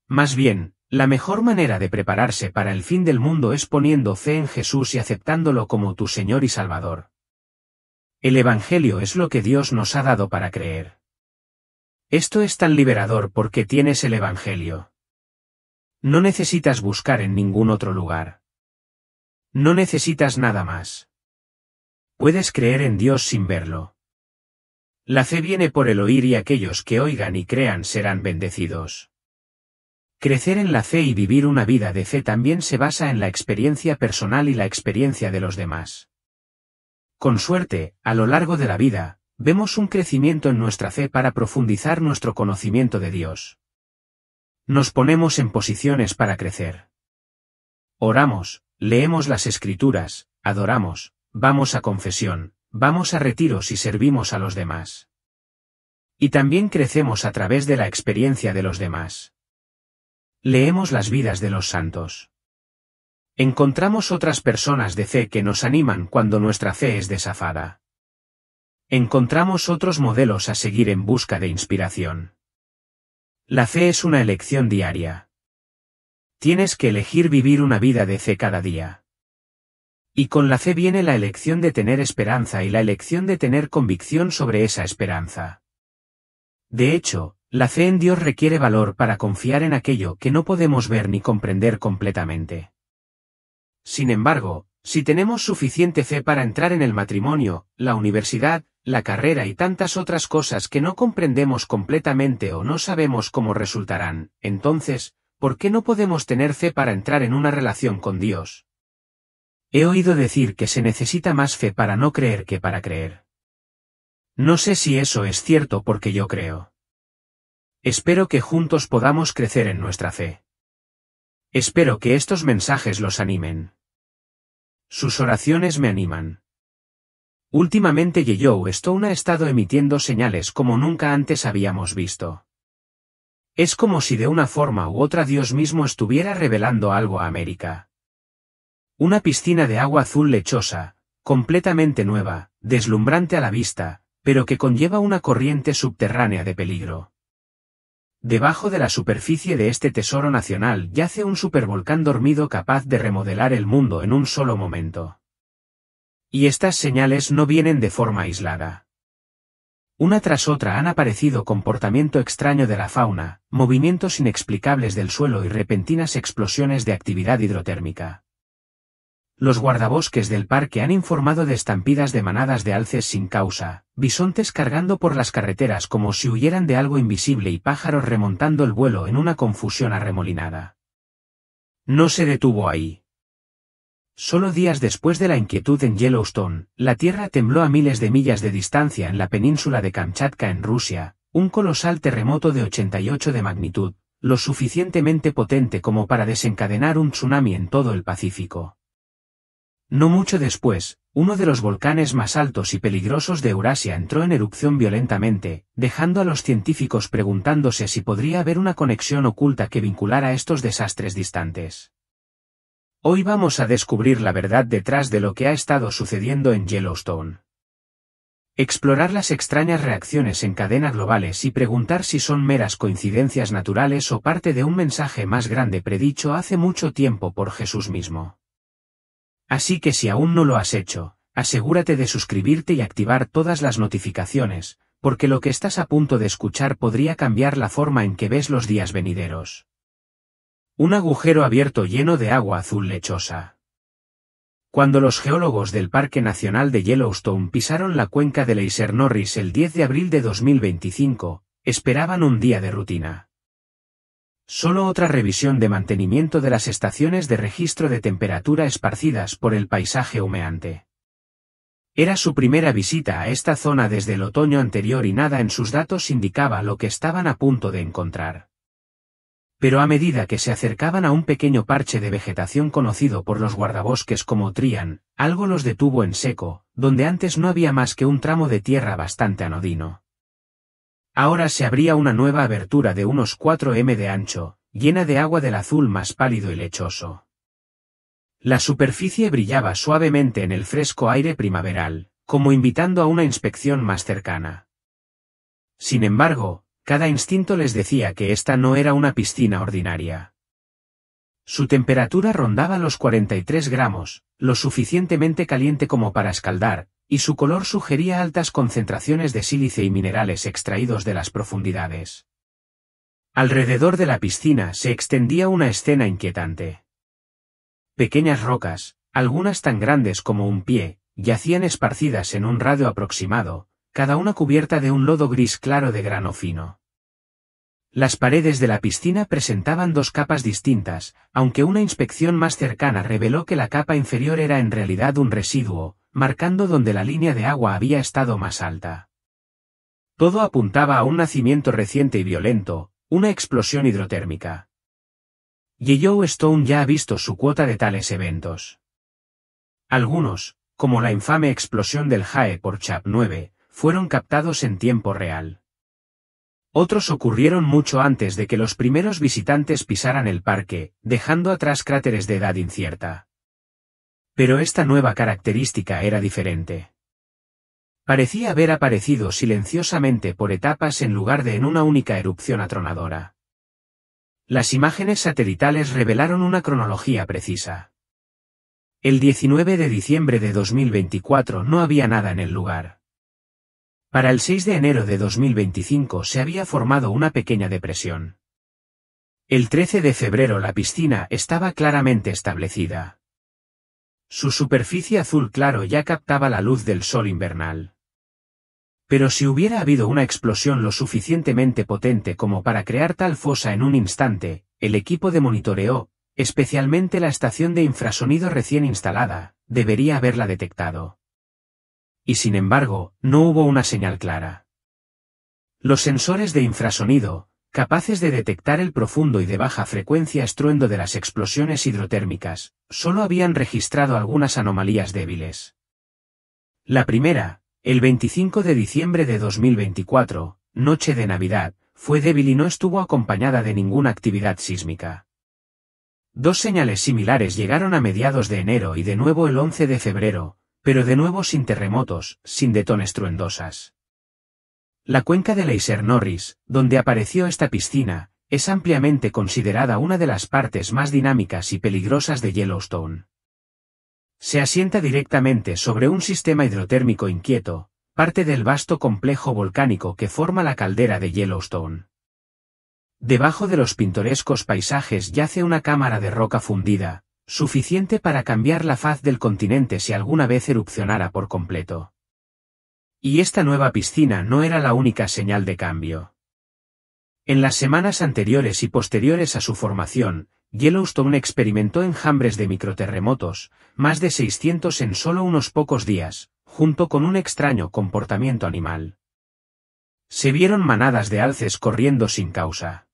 Más bien, la mejor manera de prepararse para el fin del mundo es poniendo fe en Jesús y aceptándolo como tu Señor y Salvador. El Evangelio es lo que Dios nos ha dado para creer. Esto es tan liberador porque tienes el Evangelio. No necesitas buscar en ningún otro lugar. No necesitas nada más. Puedes creer en Dios sin verlo. La fe viene por el oír y aquellos que oigan y crean serán bendecidos. Crecer en la fe y vivir una vida de fe también se basa en la experiencia personal y la experiencia de los demás. Con suerte, a lo largo de la vida, vemos un crecimiento en nuestra fe para profundizar nuestro conocimiento de Dios. Nos ponemos en posiciones para crecer. Oramos, leemos las Escrituras, adoramos, vamos a confesión, vamos a retiros y servimos a los demás. Y también crecemos a través de la experiencia de los demás. Leemos las vidas de los santos. Encontramos otras personas de fe que nos animan cuando nuestra fe es desafada. Encontramos otros modelos a seguir en busca de inspiración. La fe es una elección diaria. Tienes que elegir vivir una vida de fe cada día. Y con la fe viene la elección de tener esperanza y la elección de tener convicción sobre esa esperanza. De hecho, la fe en Dios requiere valor para confiar en aquello que no podemos ver ni comprender completamente. Sin embargo, si tenemos suficiente fe para entrar en el matrimonio, la universidad, la carrera y tantas otras cosas que no comprendemos completamente o no sabemos cómo resultarán, entonces, ¿por qué no podemos tener fe para entrar en una relación con Dios? He oído decir que se necesita más fe para no creer que para creer. No sé si eso es cierto porque yo creo. Espero que juntos podamos crecer en nuestra fe. Espero que estos mensajes los animen. Sus oraciones me animan. Últimamente Yellowstone ha estado emitiendo señales como nunca antes habíamos visto. Es como si de una forma u otra Dios mismo estuviera revelando algo a América. Una piscina de agua azul lechosa, completamente nueva, deslumbrante a la vista, pero que conlleva una corriente subterránea de peligro. Debajo de la superficie de este tesoro nacional yace un supervolcán dormido capaz de remodelar el mundo en un solo momento. Y estas señales no vienen de forma aislada. Una tras otra han aparecido comportamiento extraño de la fauna, movimientos inexplicables del suelo y repentinas explosiones de actividad hidrotérmica. Los guardabosques del parque han informado de estampidas de manadas de alces sin causa, bisontes cargando por las carreteras como si huyeran de algo invisible y pájaros remontando el vuelo en una confusión arremolinada. No se detuvo ahí. Solo días después de la inquietud en Yellowstone, la Tierra tembló a miles de millas de distancia en la península de Kamchatka en Rusia, un colosal terremoto de 88 de magnitud, lo suficientemente potente como para desencadenar un tsunami en todo el Pacífico. No mucho después, uno de los volcanes más altos y peligrosos de Eurasia entró en erupción violentamente, dejando a los científicos preguntándose si podría haber una conexión oculta que vinculara estos desastres distantes. Hoy vamos a descubrir la verdad detrás de lo que ha estado sucediendo en Yellowstone. Explorar las extrañas reacciones en cadena globales y preguntar si son meras coincidencias naturales o parte de un mensaje más grande predicho hace mucho tiempo por Jesús mismo. Así que si aún no lo has hecho, asegúrate de suscribirte y activar todas las notificaciones, porque lo que estás a punto de escuchar podría cambiar la forma en que ves los días venideros. Un agujero abierto lleno de agua azul lechosa. Cuando los geólogos del Parque Nacional de Yellowstone pisaron la cuenca de Laser Norris el 10 de abril de 2025, esperaban un día de rutina. Solo otra revisión de mantenimiento de las estaciones de registro de temperatura esparcidas por el paisaje humeante. Era su primera visita a esta zona desde el otoño anterior y nada en sus datos indicaba lo que estaban a punto de encontrar. Pero a medida que se acercaban a un pequeño parche de vegetación conocido por los guardabosques como Trian, algo los detuvo en seco, donde antes no había más que un tramo de tierra bastante anodino. Ahora se abría una nueva abertura de unos 4 m de ancho, llena de agua del azul más pálido y lechoso. La superficie brillaba suavemente en el fresco aire primaveral, como invitando a una inspección más cercana. Sin embargo, cada instinto les decía que esta no era una piscina ordinaria. Su temperatura rondaba los 43 gramos, lo suficientemente caliente como para escaldar, y su color sugería altas concentraciones de sílice y minerales extraídos de las profundidades. Alrededor de la piscina se extendía una escena inquietante. Pequeñas rocas, algunas tan grandes como un pie, yacían esparcidas en un radio aproximado, cada una cubierta de un lodo gris claro de grano fino. Las paredes de la piscina presentaban dos capas distintas, aunque una inspección más cercana reveló que la capa inferior era en realidad un residuo, marcando donde la línea de agua había estado más alta. Todo apuntaba a un nacimiento reciente y violento, una explosión hidrotérmica. Yellowstone ya ha visto su cuota de tales eventos. Algunos, como la infame explosión del Jae por Chap 9, fueron captados en tiempo real. Otros ocurrieron mucho antes de que los primeros visitantes pisaran el parque, dejando atrás cráteres de edad incierta. Pero esta nueva característica era diferente. Parecía haber aparecido silenciosamente por etapas en lugar de en una única erupción atronadora. Las imágenes satelitales revelaron una cronología precisa. El 19 de diciembre de 2024 no había nada en el lugar. Para el 6 de enero de 2025 se había formado una pequeña depresión. El 13 de febrero la piscina estaba claramente establecida. Su superficie azul claro ya captaba la luz del sol invernal. Pero si hubiera habido una explosión lo suficientemente potente como para crear tal fosa en un instante, el equipo de monitoreo, especialmente la estación de infrasonido recién instalada, debería haberla detectado. Y sin embargo, no hubo una señal clara. Los sensores de infrasonido, capaces de detectar el profundo y de baja frecuencia estruendo de las explosiones hidrotérmicas, solo habían registrado algunas anomalías débiles. La primera, el 25 de diciembre de 2024, noche de Navidad, fue débil y no estuvo acompañada de ninguna actividad sísmica. Dos señales similares llegaron a mediados de enero y de nuevo el 11 de febrero, pero de nuevo sin terremotos, sin detones estruendosas. La cuenca de Leyser Norris, donde apareció esta piscina, es ampliamente considerada una de las partes más dinámicas y peligrosas de Yellowstone. Se asienta directamente sobre un sistema hidrotérmico inquieto, parte del vasto complejo volcánico que forma la caldera de Yellowstone. Debajo de los pintorescos paisajes yace una cámara de roca fundida, suficiente para cambiar la faz del continente si alguna vez erupcionara por completo. Y esta nueva piscina no era la única señal de cambio. En las semanas anteriores y posteriores a su formación, Yellowstone experimentó enjambres de microterremotos, más de 600 en solo unos pocos días, junto con un extraño comportamiento animal. Se vieron manadas de alces corriendo sin causa.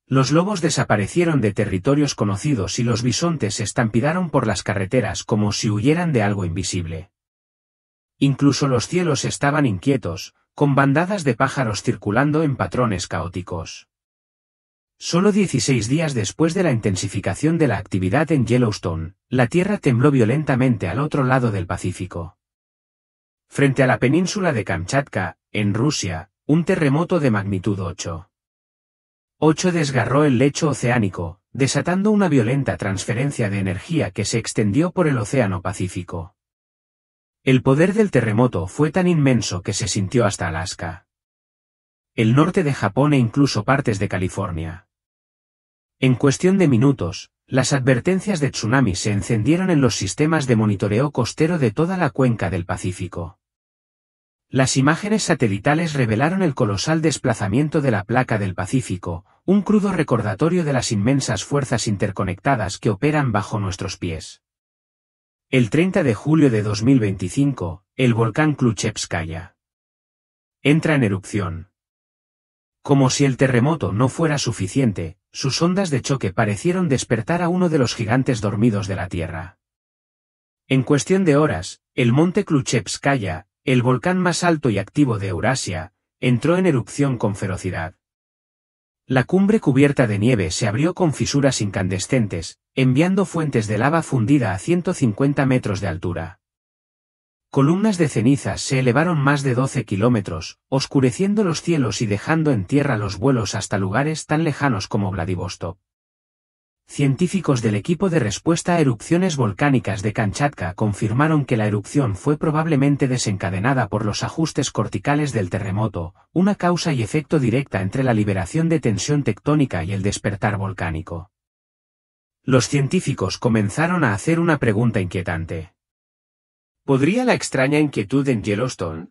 Los lobos desaparecieron de territorios conocidos y los bisontes se estampidaron por las carreteras como si huyeran de algo invisible. Incluso los cielos estaban inquietos, con bandadas de pájaros circulando en patrones caóticos. Solo 16 días después de la intensificación de la actividad en Yellowstone, la Tierra tembló violentamente al otro lado del Pacífico. Frente a la península de Kamchatka, en Rusia, un terremoto de magnitud 8 desgarró el lecho oceánico, desatando una violenta transferencia de energía que se extendió por el Océano Pacífico. El poder del terremoto fue tan inmenso que se sintió hasta Alaska, el norte de Japón e incluso partes de California. En cuestión de minutos, las advertencias de tsunami se encendieron en los sistemas de monitoreo costero de toda la cuenca del Pacífico. Las imágenes satelitales revelaron el colosal desplazamiento de la placa del Pacífico, un crudo recordatorio de las inmensas fuerzas interconectadas que operan bajo nuestros pies. El 30 de julio de 2025, el volcán Kluchevskaya entra en erupción. Como si el terremoto no fuera suficiente, sus ondas de choque parecieron despertar a uno de los gigantes dormidos de la Tierra. En cuestión de horas, el monte Kluchevskaya, el volcán más alto y activo de Eurasia, entró en erupción con ferocidad. La cumbre cubierta de nieve se abrió con fisuras incandescentes, enviando fuentes de lava fundida a 150 metros de altura. Columnas de cenizas se elevaron más de 12 kilómetros, oscureciendo los cielos y dejando en tierra los vuelos hasta lugares tan lejanos como Vladivostok. Científicos del equipo de respuesta a erupciones volcánicas de Kamchatka confirmaron que la erupción fue probablemente desencadenada por los ajustes corticales del terremoto, una causa y efecto directa entre la liberación de tensión tectónica y el despertar volcánico. Los científicos comenzaron a hacer una pregunta inquietante. ¿Podría la extraña inquietud en Yellowstone?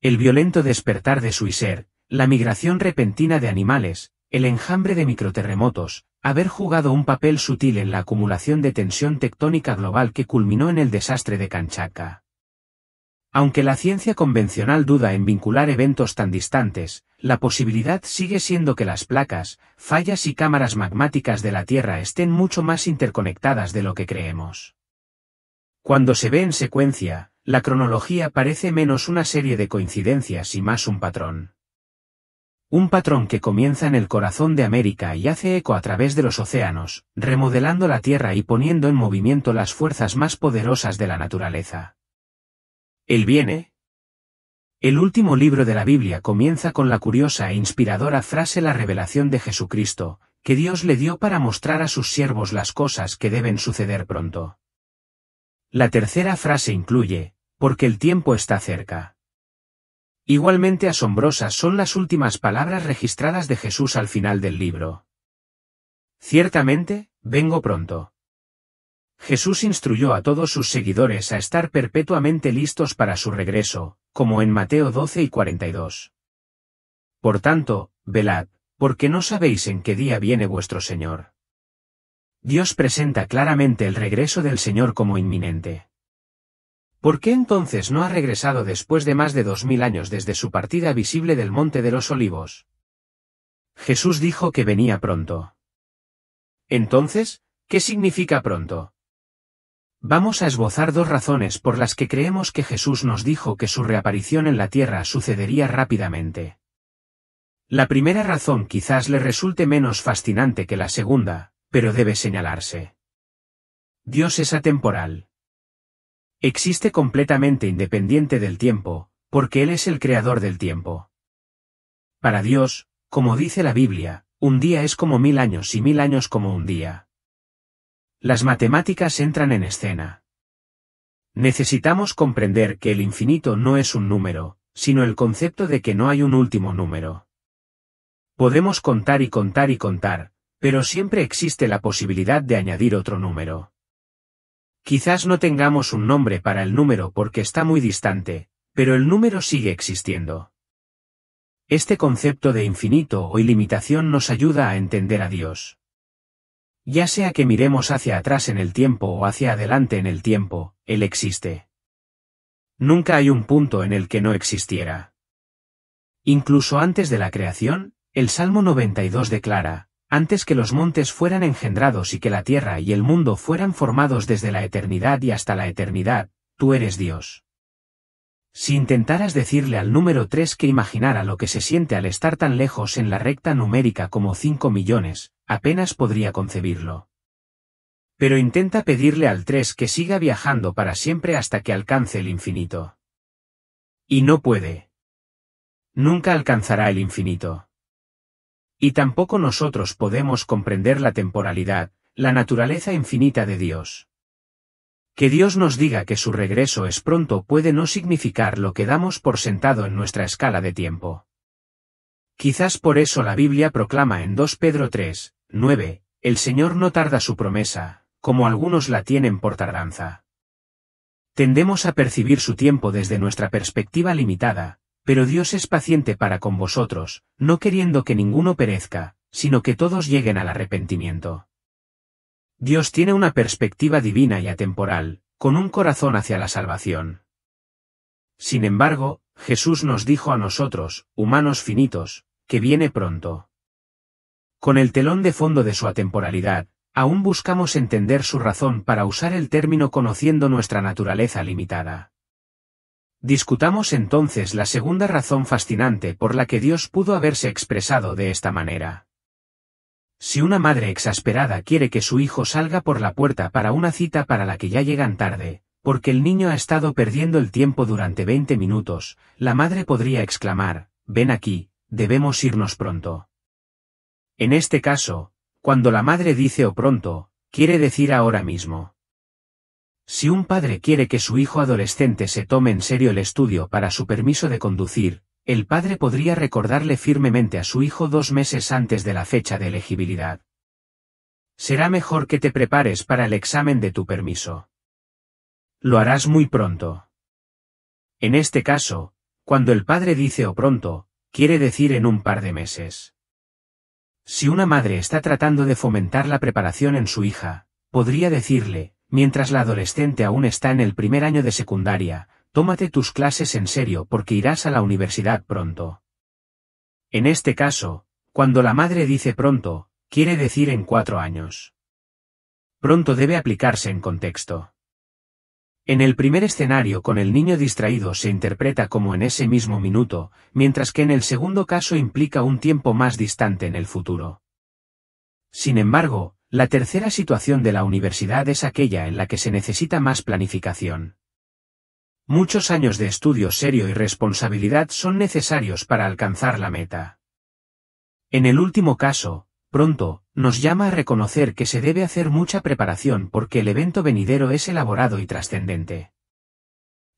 El violento despertar de Swisher, la migración repentina de animales, el enjambre de microterremotos, haber jugado un papel sutil en la acumulación de tensión tectónica global que culminó en el desastre de Kamchatka. Aunque la ciencia convencional duda en vincular eventos tan distantes, la posibilidad sigue siendo que las placas, fallas y cámaras magmáticas de la Tierra estén mucho más interconectadas de lo que creemos. Cuando se ve en secuencia, la cronología parece menos una serie de coincidencias y más un patrón. Un patrón que comienza en el corazón de América y hace eco a través de los océanos, remodelando la Tierra y poniendo en movimiento las fuerzas más poderosas de la naturaleza. ¿Él viene? El último libro de la Biblia comienza con la curiosa e inspiradora frase: la revelación de Jesucristo, que Dios le dio para mostrar a sus siervos las cosas que deben suceder pronto. La tercera frase incluye, porque el tiempo está cerca. Igualmente asombrosas son las últimas palabras registradas de Jesús al final del libro. Ciertamente, vengo pronto. Jesús instruyó a todos sus seguidores a estar perpetuamente listos para su regreso, como en Mateo 12 y 42. Por tanto, velad, porque no sabéis en qué día viene vuestro Señor. Dios presenta claramente el regreso del Señor como inminente. ¿Por qué entonces no ha regresado después de más de 2000 años desde su partida visible del Monte de los Olivos? Jesús dijo que venía pronto. Entonces, ¿qué significa pronto? Vamos a esbozar dos razones por las que creemos que Jesús nos dijo que su reaparición en la tierra sucedería rápidamente. La primera razón quizás le resulte menos fascinante que la segunda, pero debe señalarse. Dios es atemporal. Existe completamente independiente del tiempo, porque Él es el creador del tiempo. Para Dios, como dice la Biblia, un día es como 1000 años y 1000 años como un día. Las matemáticas entran en escena. Necesitamos comprender que el infinito no es un número, sino el concepto de que no hay un último número. Podemos contar y contar y contar, pero siempre existe la posibilidad de añadir otro número. Quizás no tengamos un nombre para el número porque está muy distante, pero el número sigue existiendo. Este concepto de infinito o ilimitación nos ayuda a entender a Dios. Ya sea que miremos hacia atrás en el tiempo o hacia adelante en el tiempo, Él existe. Nunca hay un punto en el que no existiera. Incluso antes de la creación, el Salmo 92 declara: antes que los montes fueran engendrados y que la tierra y el mundo fueran formados desde la eternidad y hasta la eternidad, tú eres Dios. Si intentaras decirle al número 3 que imaginara lo que se siente al estar tan lejos en la recta numérica como 5 millones, apenas podría concebirlo. Pero intenta pedirle al 3 que siga viajando para siempre hasta que alcance el infinito. Y no puede. Nunca alcanzará el infinito. Y tampoco nosotros podemos comprender la temporalidad, la naturaleza infinita de Dios. Que Dios nos diga que su regreso es pronto puede no significar lo que damos por sentado en nuestra escala de tiempo. Quizás por eso la Biblia proclama en 2 Pedro 3, 9, el Señor no tarda su promesa, como algunos la tienen por tardanza. Tendemos a percibir su tiempo desde nuestra perspectiva limitada, pero Dios es paciente para con vosotros, no queriendo que ninguno perezca, sino que todos lleguen al arrepentimiento. Dios tiene una perspectiva divina y atemporal, con un corazón hacia la salvación. Sin embargo, Jesús nos dijo a nosotros, humanos finitos, que viene pronto. Con el telón de fondo de su atemporalidad, aún buscamos entender su razón para usar el término conociendo nuestra naturaleza limitada. Discutamos entonces la segunda razón fascinante por la que Dios pudo haberse expresado de esta manera. Si una madre exasperada quiere que su hijo salga por la puerta para una cita para la que ya llegan tarde, porque el niño ha estado perdiendo el tiempo durante 20 minutos, la madre podría exclamar: ven aquí, debemos irnos pronto. En este caso, cuando la madre dice "o pronto", quiere decir ahora mismo. Si un padre quiere que su hijo adolescente se tome en serio el estudio para su permiso de conducir, el padre podría recordarle firmemente a su hijo 2 meses antes de la fecha de elegibilidad. Será mejor que te prepares para el examen de tu permiso. Lo harás muy pronto. En este caso, cuando el padre dice "o pronto", quiere decir en un par de meses. Si una madre está tratando de fomentar la preparación en su hija, podría decirle, mientras la adolescente aún está en el primer año de secundaria: tómate tus clases en serio porque irás a la universidad pronto. En este caso, cuando la madre dice "pronto", quiere decir en 4 años. Pronto debe aplicarse en contexto. En el primer escenario con el niño distraído se interpreta como en ese mismo minuto, mientras que en el segundo caso implica un tiempo más distante en el futuro. Sin embargo, la tercera situación de la universidad es aquella en la que se necesita más planificación. Muchos años de estudio serio y responsabilidad son necesarios para alcanzar la meta. En el último caso, pronto, nos llama a reconocer que se debe hacer mucha preparación porque el evento venidero es elaborado y trascendente.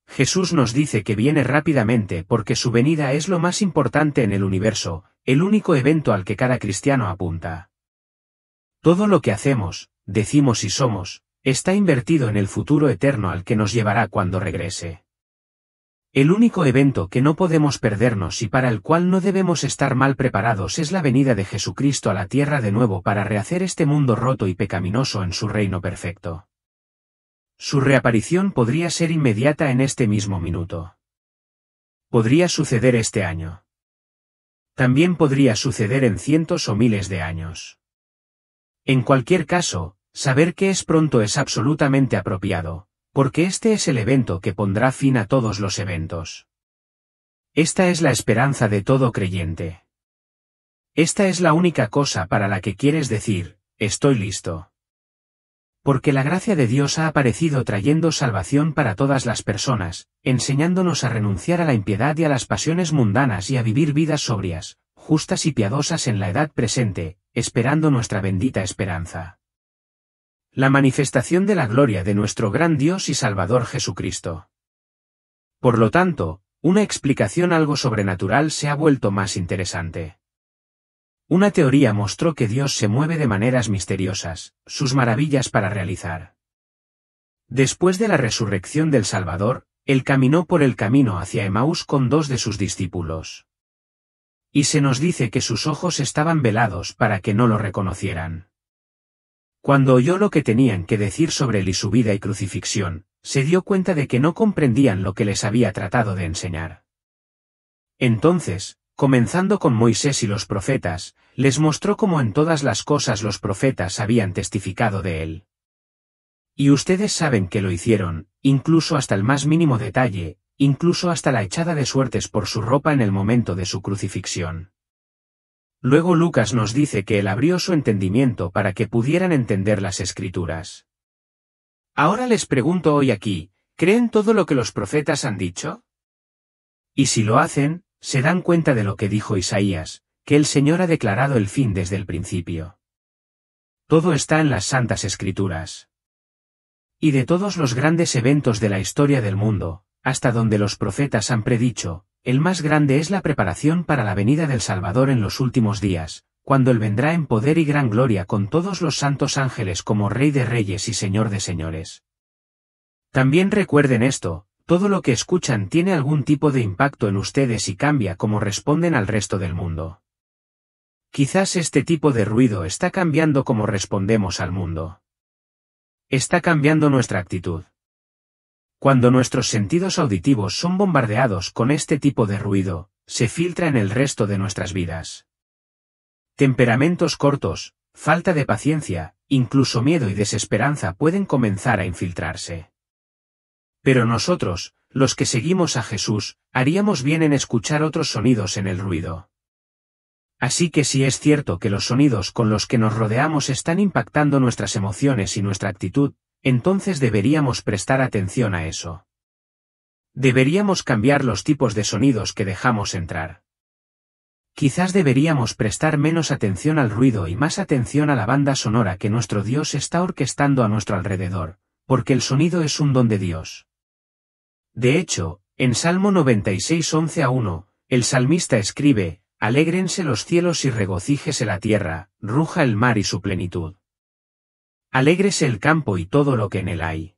Jesús nos dice que viene rápidamente porque su venida es lo más importante en el universo, el único evento al que cada cristiano apunta. Todo lo que hacemos, decimos y somos, está invertido en el futuro eterno al que nos llevará cuando regrese. El único evento que no podemos perdernos y para el cual no debemos estar mal preparados es la venida de Jesucristo a la tierra de nuevo para rehacer este mundo roto y pecaminoso en su reino perfecto. Su reaparición podría ser inmediata en este mismo minuto. Podría suceder este año. También podría suceder en cientos o miles de años. En cualquier caso, saber que es pronto es absolutamente apropiado, porque este es el evento que pondrá fin a todos los eventos. Esta es la esperanza de todo creyente. Esta es la única cosa para la que quieres decir, estoy listo. Porque la gracia de Dios ha aparecido trayendo salvación para todas las personas, enseñándonos a renunciar a la impiedad y a las pasiones mundanas y a vivir vidas sobrias, justas y piadosas en la edad presente, esperando nuestra bendita esperanza. La manifestación de la gloria de nuestro gran Dios y Salvador Jesucristo. Por lo tanto, una explicación algo sobrenatural se ha vuelto más interesante. Una teoría mostró que Dios se mueve de maneras misteriosas, sus maravillas para realizar. Después de la resurrección del Salvador, Él caminó por el camino hacia Emaús con 2 de sus discípulos. Y se nos dice que sus ojos estaban velados para que no lo reconocieran. Cuando oyó lo que tenían que decir sobre él y su vida y crucifixión, se dio cuenta de que no comprendían lo que les había tratado de enseñar. Entonces, comenzando con Moisés y los profetas, les mostró cómo en todas las cosas los profetas habían testificado de él. Y ustedes saben que lo hicieron, incluso hasta el más mínimo detalle, incluso hasta la echada de suertes por su ropa en el momento de su crucifixión. Luego Lucas nos dice que él abrió su entendimiento para que pudieran entender las Escrituras. Ahora les pregunto hoy aquí, ¿creen todo lo que los profetas han dicho? Y si lo hacen, se dan cuenta de lo que dijo Isaías, que el Señor ha declarado el fin desde el principio. Todo está en las Santas Escrituras. Y de todos los grandes eventos de la historia del mundo, hasta donde los profetas han predicho, el más grande es la preparación para la venida del Salvador en los últimos días, cuando Él vendrá en poder y gran gloria con todos los santos ángeles como Rey de Reyes y Señor de Señores. También recuerden esto, todo lo que escuchan tiene algún tipo de impacto en ustedes y cambia cómo responden al resto del mundo. Quizás este tipo de ruido está cambiando cómo respondemos al mundo. Está cambiando nuestra actitud. Cuando nuestros sentidos auditivos son bombardeados con este tipo de ruido, se filtra en el resto de nuestras vidas. Temperamentos cortos, falta de paciencia, incluso miedo y desesperanza pueden comenzar a infiltrarse. Pero nosotros, los que seguimos a Jesús, haríamos bien en escuchar otros sonidos en el ruido. Así que si es cierto que los sonidos con los que nos rodeamos están impactando nuestras emociones y nuestra actitud, entonces deberíamos prestar atención a eso. Deberíamos cambiar los tipos de sonidos que dejamos entrar. Quizás deberíamos prestar menos atención al ruido y más atención a la banda sonora que nuestro Dios está orquestando a nuestro alrededor, porque el sonido es un don de Dios. De hecho, en Salmo 96 11-1, el salmista escribe, «Alégrense los cielos y regocíjese la tierra, ruja el mar y su plenitud. Alégrese el campo y todo lo que en él hay.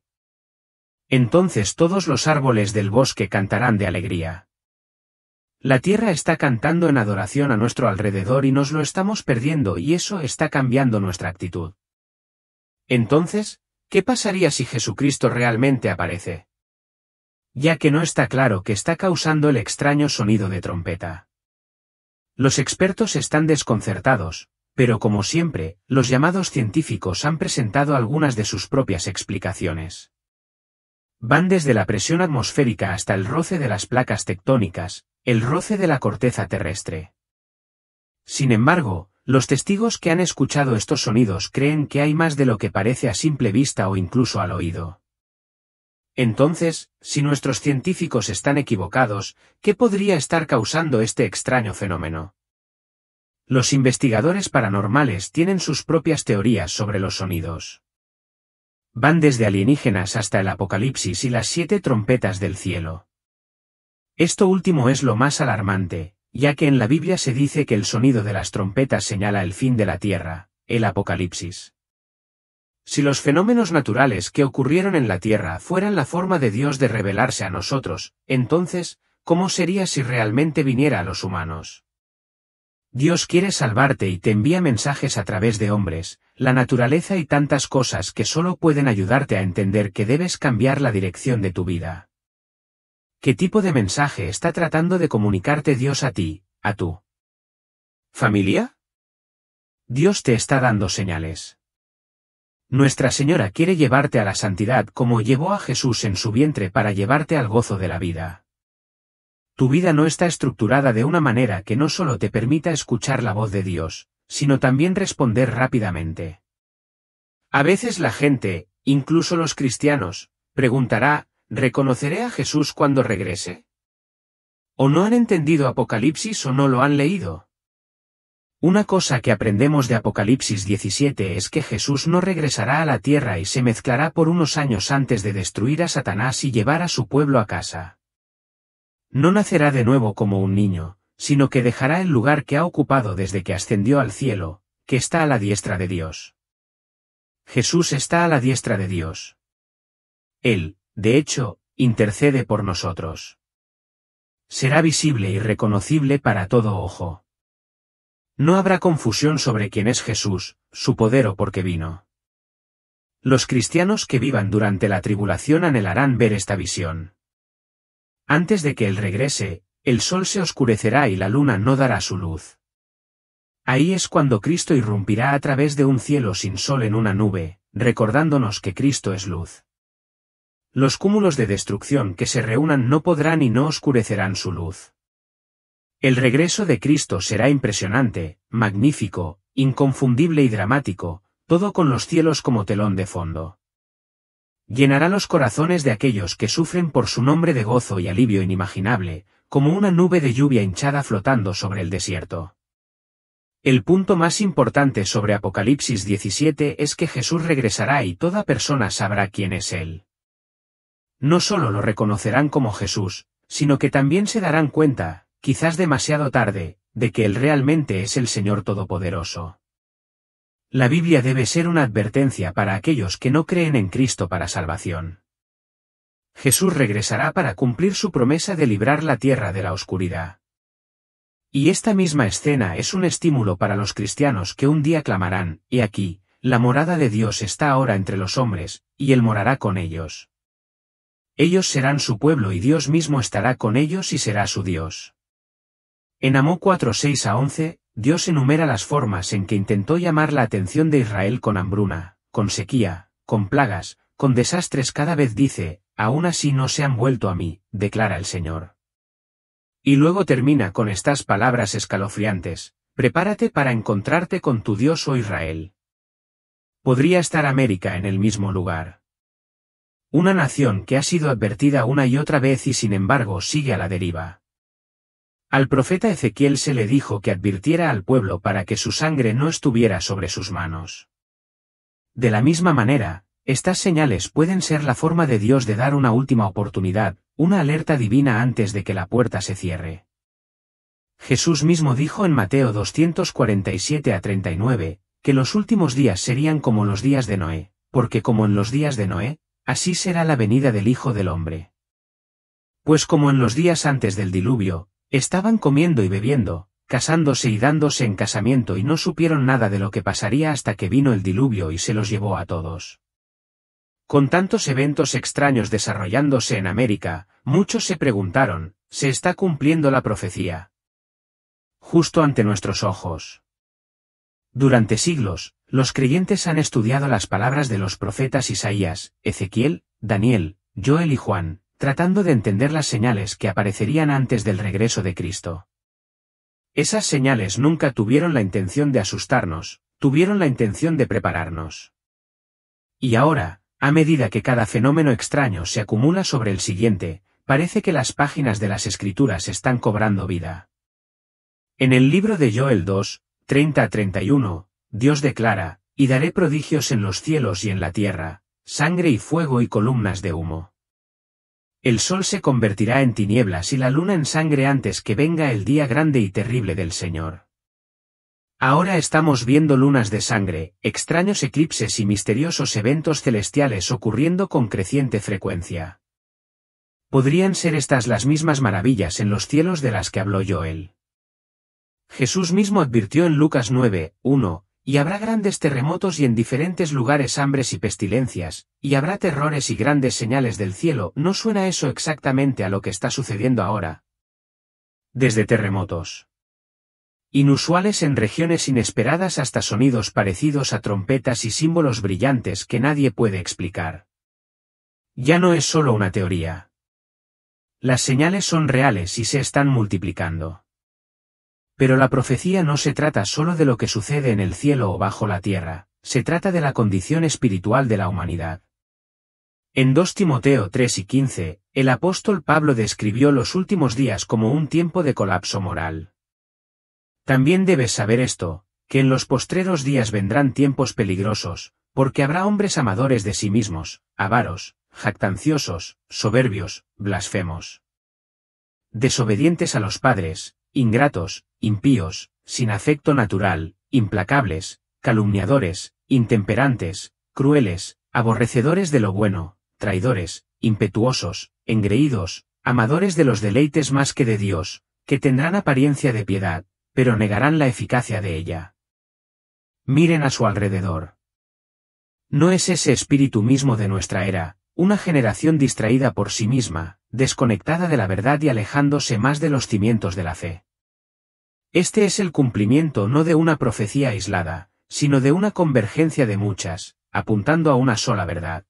Entonces todos los árboles del bosque cantarán de alegría». La tierra está cantando en adoración a nuestro alrededor y nos lo estamos perdiendo y eso está cambiando nuestra actitud. Entonces, ¿qué pasaría si Jesucristo realmente aparece? Ya que no está claro qué está causando el extraño sonido de trompeta. Los expertos están desconcertados, pero como siempre, los llamados científicos han presentado algunas de sus propias explicaciones. Van desde la presión atmosférica hasta el roce de las placas tectónicas, el roce de la corteza terrestre. Sin embargo, los testigos que han escuchado estos sonidos creen que hay más de lo que parece a simple vista o incluso al oído. Entonces, si nuestros científicos están equivocados, ¿qué podría estar causando este extraño fenómeno? Los investigadores paranormales tienen sus propias teorías sobre los sonidos. Van desde alienígenas hasta el Apocalipsis y las 7 trompetas del cielo. Esto último es lo más alarmante, ya que en la Biblia se dice que el sonido de las trompetas señala el fin de la tierra, el Apocalipsis. Si los fenómenos naturales que ocurrieron en la tierra fueran la forma de Dios de revelarse a nosotros, entonces, ¿cómo sería si realmente viniera a los humanos? Dios quiere salvarte y te envía mensajes a través de hombres, la naturaleza y tantas cosas que solo pueden ayudarte a entender que debes cambiar la dirección de tu vida. ¿Qué tipo de mensaje está tratando de comunicarte Dios a ti, a tu familia? Dios te está dando señales. Nuestra Señora quiere llevarte a la santidad como llevó a Jesús en su vientre para llevarte al gozo de la vida. Tu vida no está estructurada de una manera que no solo te permita escuchar la voz de Dios, sino también responder rápidamente. A veces la gente, incluso los cristianos, preguntará, ¿reconoceré a Jesús cuando regrese? ¿O no han entendido Apocalipsis o no lo han leído? Una cosa que aprendemos de Apocalipsis 17 es que Jesús no regresará a la tierra y se mezclará por unos años antes de destruir a Satanás y llevar a su pueblo a casa. No nacerá de nuevo como un niño, sino que dejará el lugar que ha ocupado desde que ascendió al cielo, que está a la diestra de Dios. Jesús está a la diestra de Dios. Él, de hecho, intercede por nosotros. Será visible y reconocible para todo ojo. No habrá confusión sobre quién es Jesús, su poder o por qué vino. Los cristianos que vivan durante la tribulación anhelarán ver esta visión. Antes de que Él regrese, el sol se oscurecerá y la luna no dará su luz. Ahí es cuando Cristo irrumpirá a través de un cielo sin sol en una nube, recordándonos que Cristo es luz. Los cúmulos de destrucción que se reúnan no podrán y no oscurecerán su luz. El regreso de Cristo será impresionante, magnífico, inconfundible y dramático, todo con los cielos como telón de fondo. Llenará los corazones de aquellos que sufren por su nombre de gozo y alivio inimaginable, como una nube de lluvia hinchada flotando sobre el desierto. El punto más importante sobre Apocalipsis 17 es que Jesús regresará y toda persona sabrá quién es Él. No solo lo reconocerán como Jesús, sino que también se darán cuenta, quizás demasiado tarde, de que Él realmente es el Señor Todopoderoso. La Biblia debe ser una advertencia para aquellos que no creen en Cristo para salvación. Jesús regresará para cumplir su promesa de librar la tierra de la oscuridad. Y esta misma escena es un estímulo para los cristianos que un día clamarán, «He aquí, la morada de Dios está ahora entre los hombres, y Él morará con ellos». Ellos serán su pueblo y Dios mismo estará con ellos y será su Dios. En Amós 4:6-11, Dios enumera las formas en que intentó llamar la atención de Israel con hambruna, con sequía, con plagas, con desastres. Cada vez dice, «Aún así no se han vuelto a mí», declara el Señor. Y luego termina con estas palabras escalofriantes, «Prepárate para encontrarte con tu Dios, oh Israel». Podría estar América en el mismo lugar. Una nación que ha sido advertida una y otra vez y sin embargo sigue a la deriva. Al profeta Ezequiel se le dijo que advirtiera al pueblo para que su sangre no estuviera sobre sus manos. De la misma manera, estas señales pueden ser la forma de Dios de dar una última oportunidad, una alerta divina antes de que la puerta se cierre. Jesús mismo dijo en Mateo 247-39, que los últimos días serían como los días de Noé, porque como en los días de Noé, así será la venida del Hijo del Hombre. Pues como en los días antes del diluvio, estaban comiendo y bebiendo, casándose y dándose en casamiento y no supieron nada de lo que pasaría hasta que vino el diluvio y se los llevó a todos. Con tantos eventos extraños desarrollándose en América, muchos se preguntaron, ¿se está cumpliendo la profecía? Justo ante nuestros ojos. Durante siglos, los creyentes han estudiado las palabras de los profetas Isaías, Ezequiel, Daniel, Joel y Juan, tratando de entender las señales que aparecerían antes del regreso de Cristo. Esas señales nunca tuvieron la intención de asustarnos, tuvieron la intención de prepararnos. Y ahora, a medida que cada fenómeno extraño se acumula sobre el siguiente, parece que las páginas de las Escrituras están cobrando vida. En el libro de Joel 2, 30-31, Dios declara, «Y daré prodigios en los cielos y en la tierra, sangre y fuego y columnas de humo». El sol se convertirá en tinieblas y la luna en sangre antes que venga el día grande y terrible del Señor. Ahora estamos viendo lunas de sangre, extraños eclipses y misteriosos eventos celestiales ocurriendo con creciente frecuencia. ¿Podrían ser estas las mismas maravillas en los cielos de las que habló Joel? Jesús mismo advirtió en Lucas 9:1, «Y habrá grandes terremotos y en diferentes lugares hambres y pestilencias, y habrá terrores y grandes señales del cielo». ¿No suena eso exactamente a lo que está sucediendo ahora? Desde terremotos inusuales en regiones inesperadas hasta sonidos parecidos a trompetas y símbolos brillantes que nadie puede explicar. Ya no es solo una teoría. Las señales son reales y se están multiplicando. Pero la profecía no se trata solo de lo que sucede en el cielo o bajo la tierra, se trata de la condición espiritual de la humanidad. En 2 Timoteo 3 y 15, el apóstol Pablo describió los últimos días como un tiempo de colapso moral. También debes saber esto, que en los postreros días vendrán tiempos peligrosos, porque habrá hombres amadores de sí mismos, avaros, jactanciosos, soberbios, blasfemos, desobedientes a los padres, ingratos, impíos, sin afecto natural, implacables, calumniadores, intemperantes, crueles, aborrecedores de lo bueno, traidores, impetuosos, engreídos, amadores de los deleites más que de Dios, que tendrán apariencia de piedad, pero negarán la eficacia de ella. Miren a su alrededor. ¿No es ese espíritu mismo de nuestra era, una generación distraída por sí misma, desconectada de la verdad y alejándose más de los cimientos de la fe? Este es el cumplimiento no de una profecía aislada, sino de una convergencia de muchas, apuntando a una sola verdad.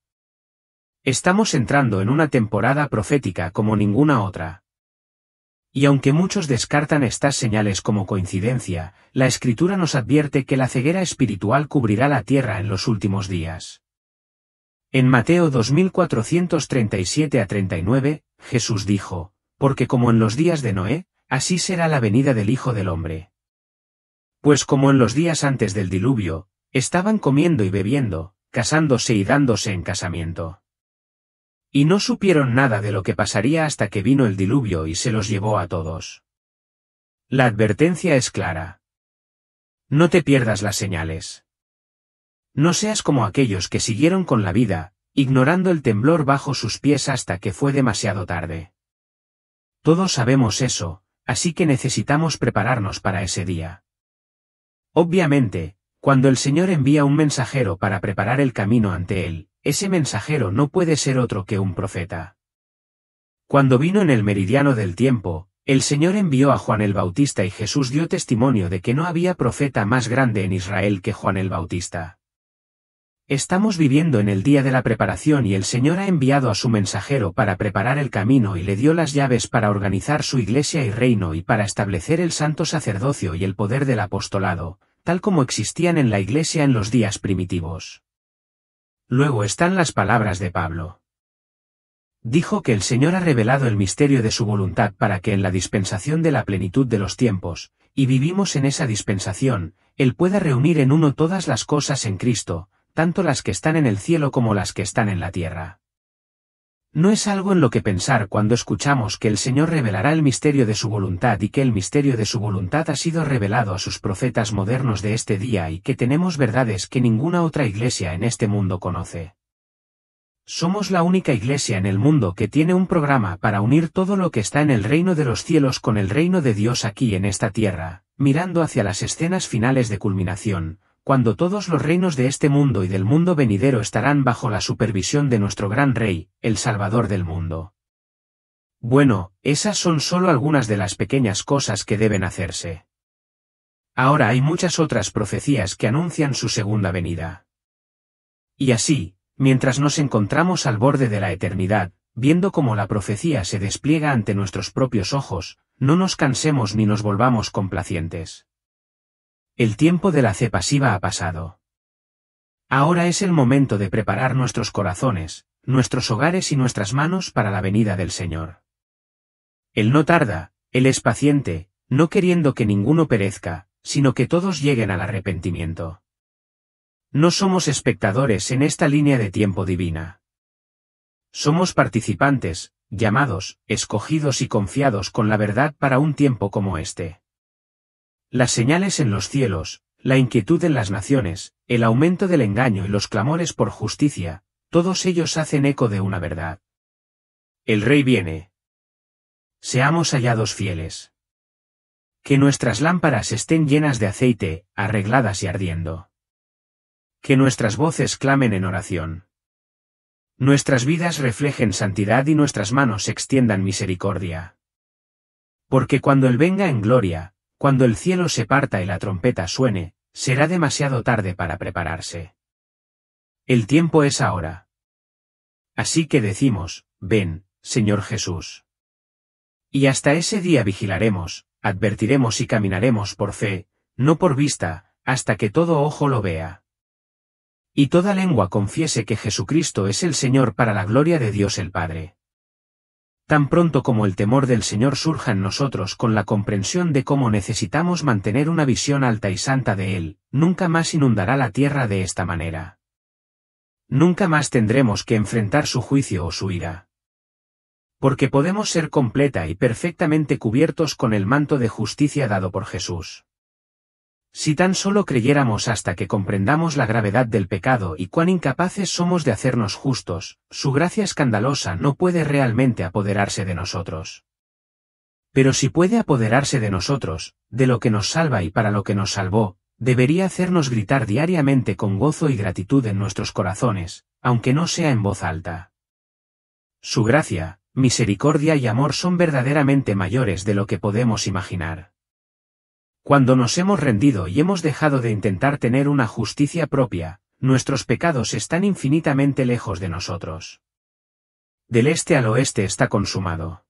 Estamos entrando en una temporada profética como ninguna otra. Y aunque muchos descartan estas señales como coincidencia, la Escritura nos advierte que la ceguera espiritual cubrirá la tierra en los últimos días. En Mateo 2437 a 39, Jesús dijo, porque como en los días de Noé, así será la venida del Hijo del Hombre. Pues como en los días antes del diluvio, estaban comiendo y bebiendo, casándose y dándose en casamiento. Y no supieron nada de lo que pasaría hasta que vino el diluvio y se los llevó a todos. La advertencia es clara. No te pierdas las señales. No seas como aquellos que siguieron con la vida, ignorando el temblor bajo sus pies hasta que fue demasiado tarde. Todos sabemos eso, así que necesitamos prepararnos para ese día. Obviamente, cuando el Señor envía un mensajero para preparar el camino ante Él, ese mensajero no puede ser otro que un profeta. Cuando vino en el meridiano del tiempo, el Señor envió a Juan el Bautista y Jesús dio testimonio de que no había profeta más grande en Israel que Juan el Bautista. Estamos viviendo en el día de la preparación y el Señor ha enviado a su mensajero para preparar el camino y le dio las llaves para organizar su iglesia y reino y para establecer el santo sacerdocio y el poder del apostolado, tal como existían en la iglesia en los días primitivos. Luego están las palabras de Pablo. Dijo que el Señor ha revelado el misterio de su voluntad para que en la dispensación de la plenitud de los tiempos, y vivimos en esa dispensación, Él pueda reunir en uno todas las cosas en Cristo, tanto las que están en el cielo como las que están en la tierra. No es algo en lo que pensar cuando escuchamos que el Señor revelará el misterio de su voluntad y que el misterio de su voluntad ha sido revelado a sus profetas modernos de este día y que tenemos verdades que ninguna otra iglesia en este mundo conoce. Somos la única iglesia en el mundo que tiene un programa para unir todo lo que está en el reino de los cielos con el reino de Dios aquí en esta tierra, mirando hacia las escenas finales de culminación, cuando todos los reinos de este mundo y del mundo venidero estarán bajo la supervisión de nuestro gran Rey, el Salvador del mundo. Bueno, esas son solo algunas de las pequeñas cosas que deben hacerse. Ahora hay muchas otras profecías que anuncian su segunda venida. Y así, mientras nos encontramos al borde de la eternidad, viendo cómo la profecía se despliega ante nuestros propios ojos, no nos cansemos ni nos volvamos complacientes. El tiempo de la fe pasiva ha pasado. Ahora es el momento de preparar nuestros corazones, nuestros hogares y nuestras manos para la venida del Señor. Él no tarda, Él es paciente, no queriendo que ninguno perezca, sino que todos lleguen al arrepentimiento. No somos espectadores en esta línea de tiempo divina. Somos participantes, llamados, escogidos y confiados con la verdad para un tiempo como este. Las señales en los cielos, la inquietud en las naciones, el aumento del engaño y los clamores por justicia, todos ellos hacen eco de una verdad. El Rey viene. Seamos hallados fieles. Que nuestras lámparas estén llenas de aceite, arregladas y ardiendo. Que nuestras voces clamen en oración. Nuestras vidas reflejen santidad y nuestras manos extiendan misericordia. Porque cuando Él venga en gloria, cuando el cielo se parta y la trompeta suene, será demasiado tarde para prepararse. El tiempo es ahora. Así que decimos, ven, Señor Jesús. Y hasta ese día vigilaremos, advertiremos y caminaremos por fe, no por vista, hasta que todo ojo lo vea. Y toda lengua confiese que Jesucristo es el Señor para la gloria de Dios el Padre. Tan pronto como el temor del Señor surja en nosotros con la comprensión de cómo necesitamos mantener una visión alta y santa de Él, nunca más inundará la tierra de esta manera. Nunca más tendremos que enfrentar su juicio o su ira. Porque podemos ser completa y perfectamente cubiertos con el manto de justicia dado por Jesús. Si tan solo creyéramos hasta que comprendamos la gravedad del pecado y cuán incapaces somos de hacernos justos, su gracia escandalosa no puede realmente apoderarse de nosotros. Pero si puede apoderarse de nosotros, de lo que nos salva y para lo que nos salvó, debería hacernos gritar diariamente con gozo y gratitud en nuestros corazones, aunque no sea en voz alta. Su gracia, misericordia y amor son verdaderamente mayores de lo que podemos imaginar. Cuando nos hemos rendido y hemos dejado de intentar tener una justicia propia, nuestros pecados están infinitamente lejos de nosotros. Del este al oeste está consumado.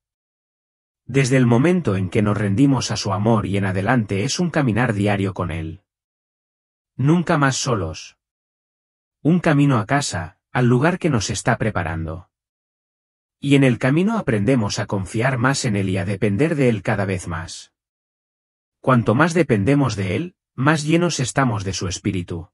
Desde el momento en que nos rendimos a su amor y en adelante es un caminar diario con Él. Nunca más solos. Un camino a casa, al lugar que nos está preparando. Y en el camino aprendemos a confiar más en Él y a depender de Él cada vez más. Cuanto más dependemos de Él, más llenos estamos de su Espíritu.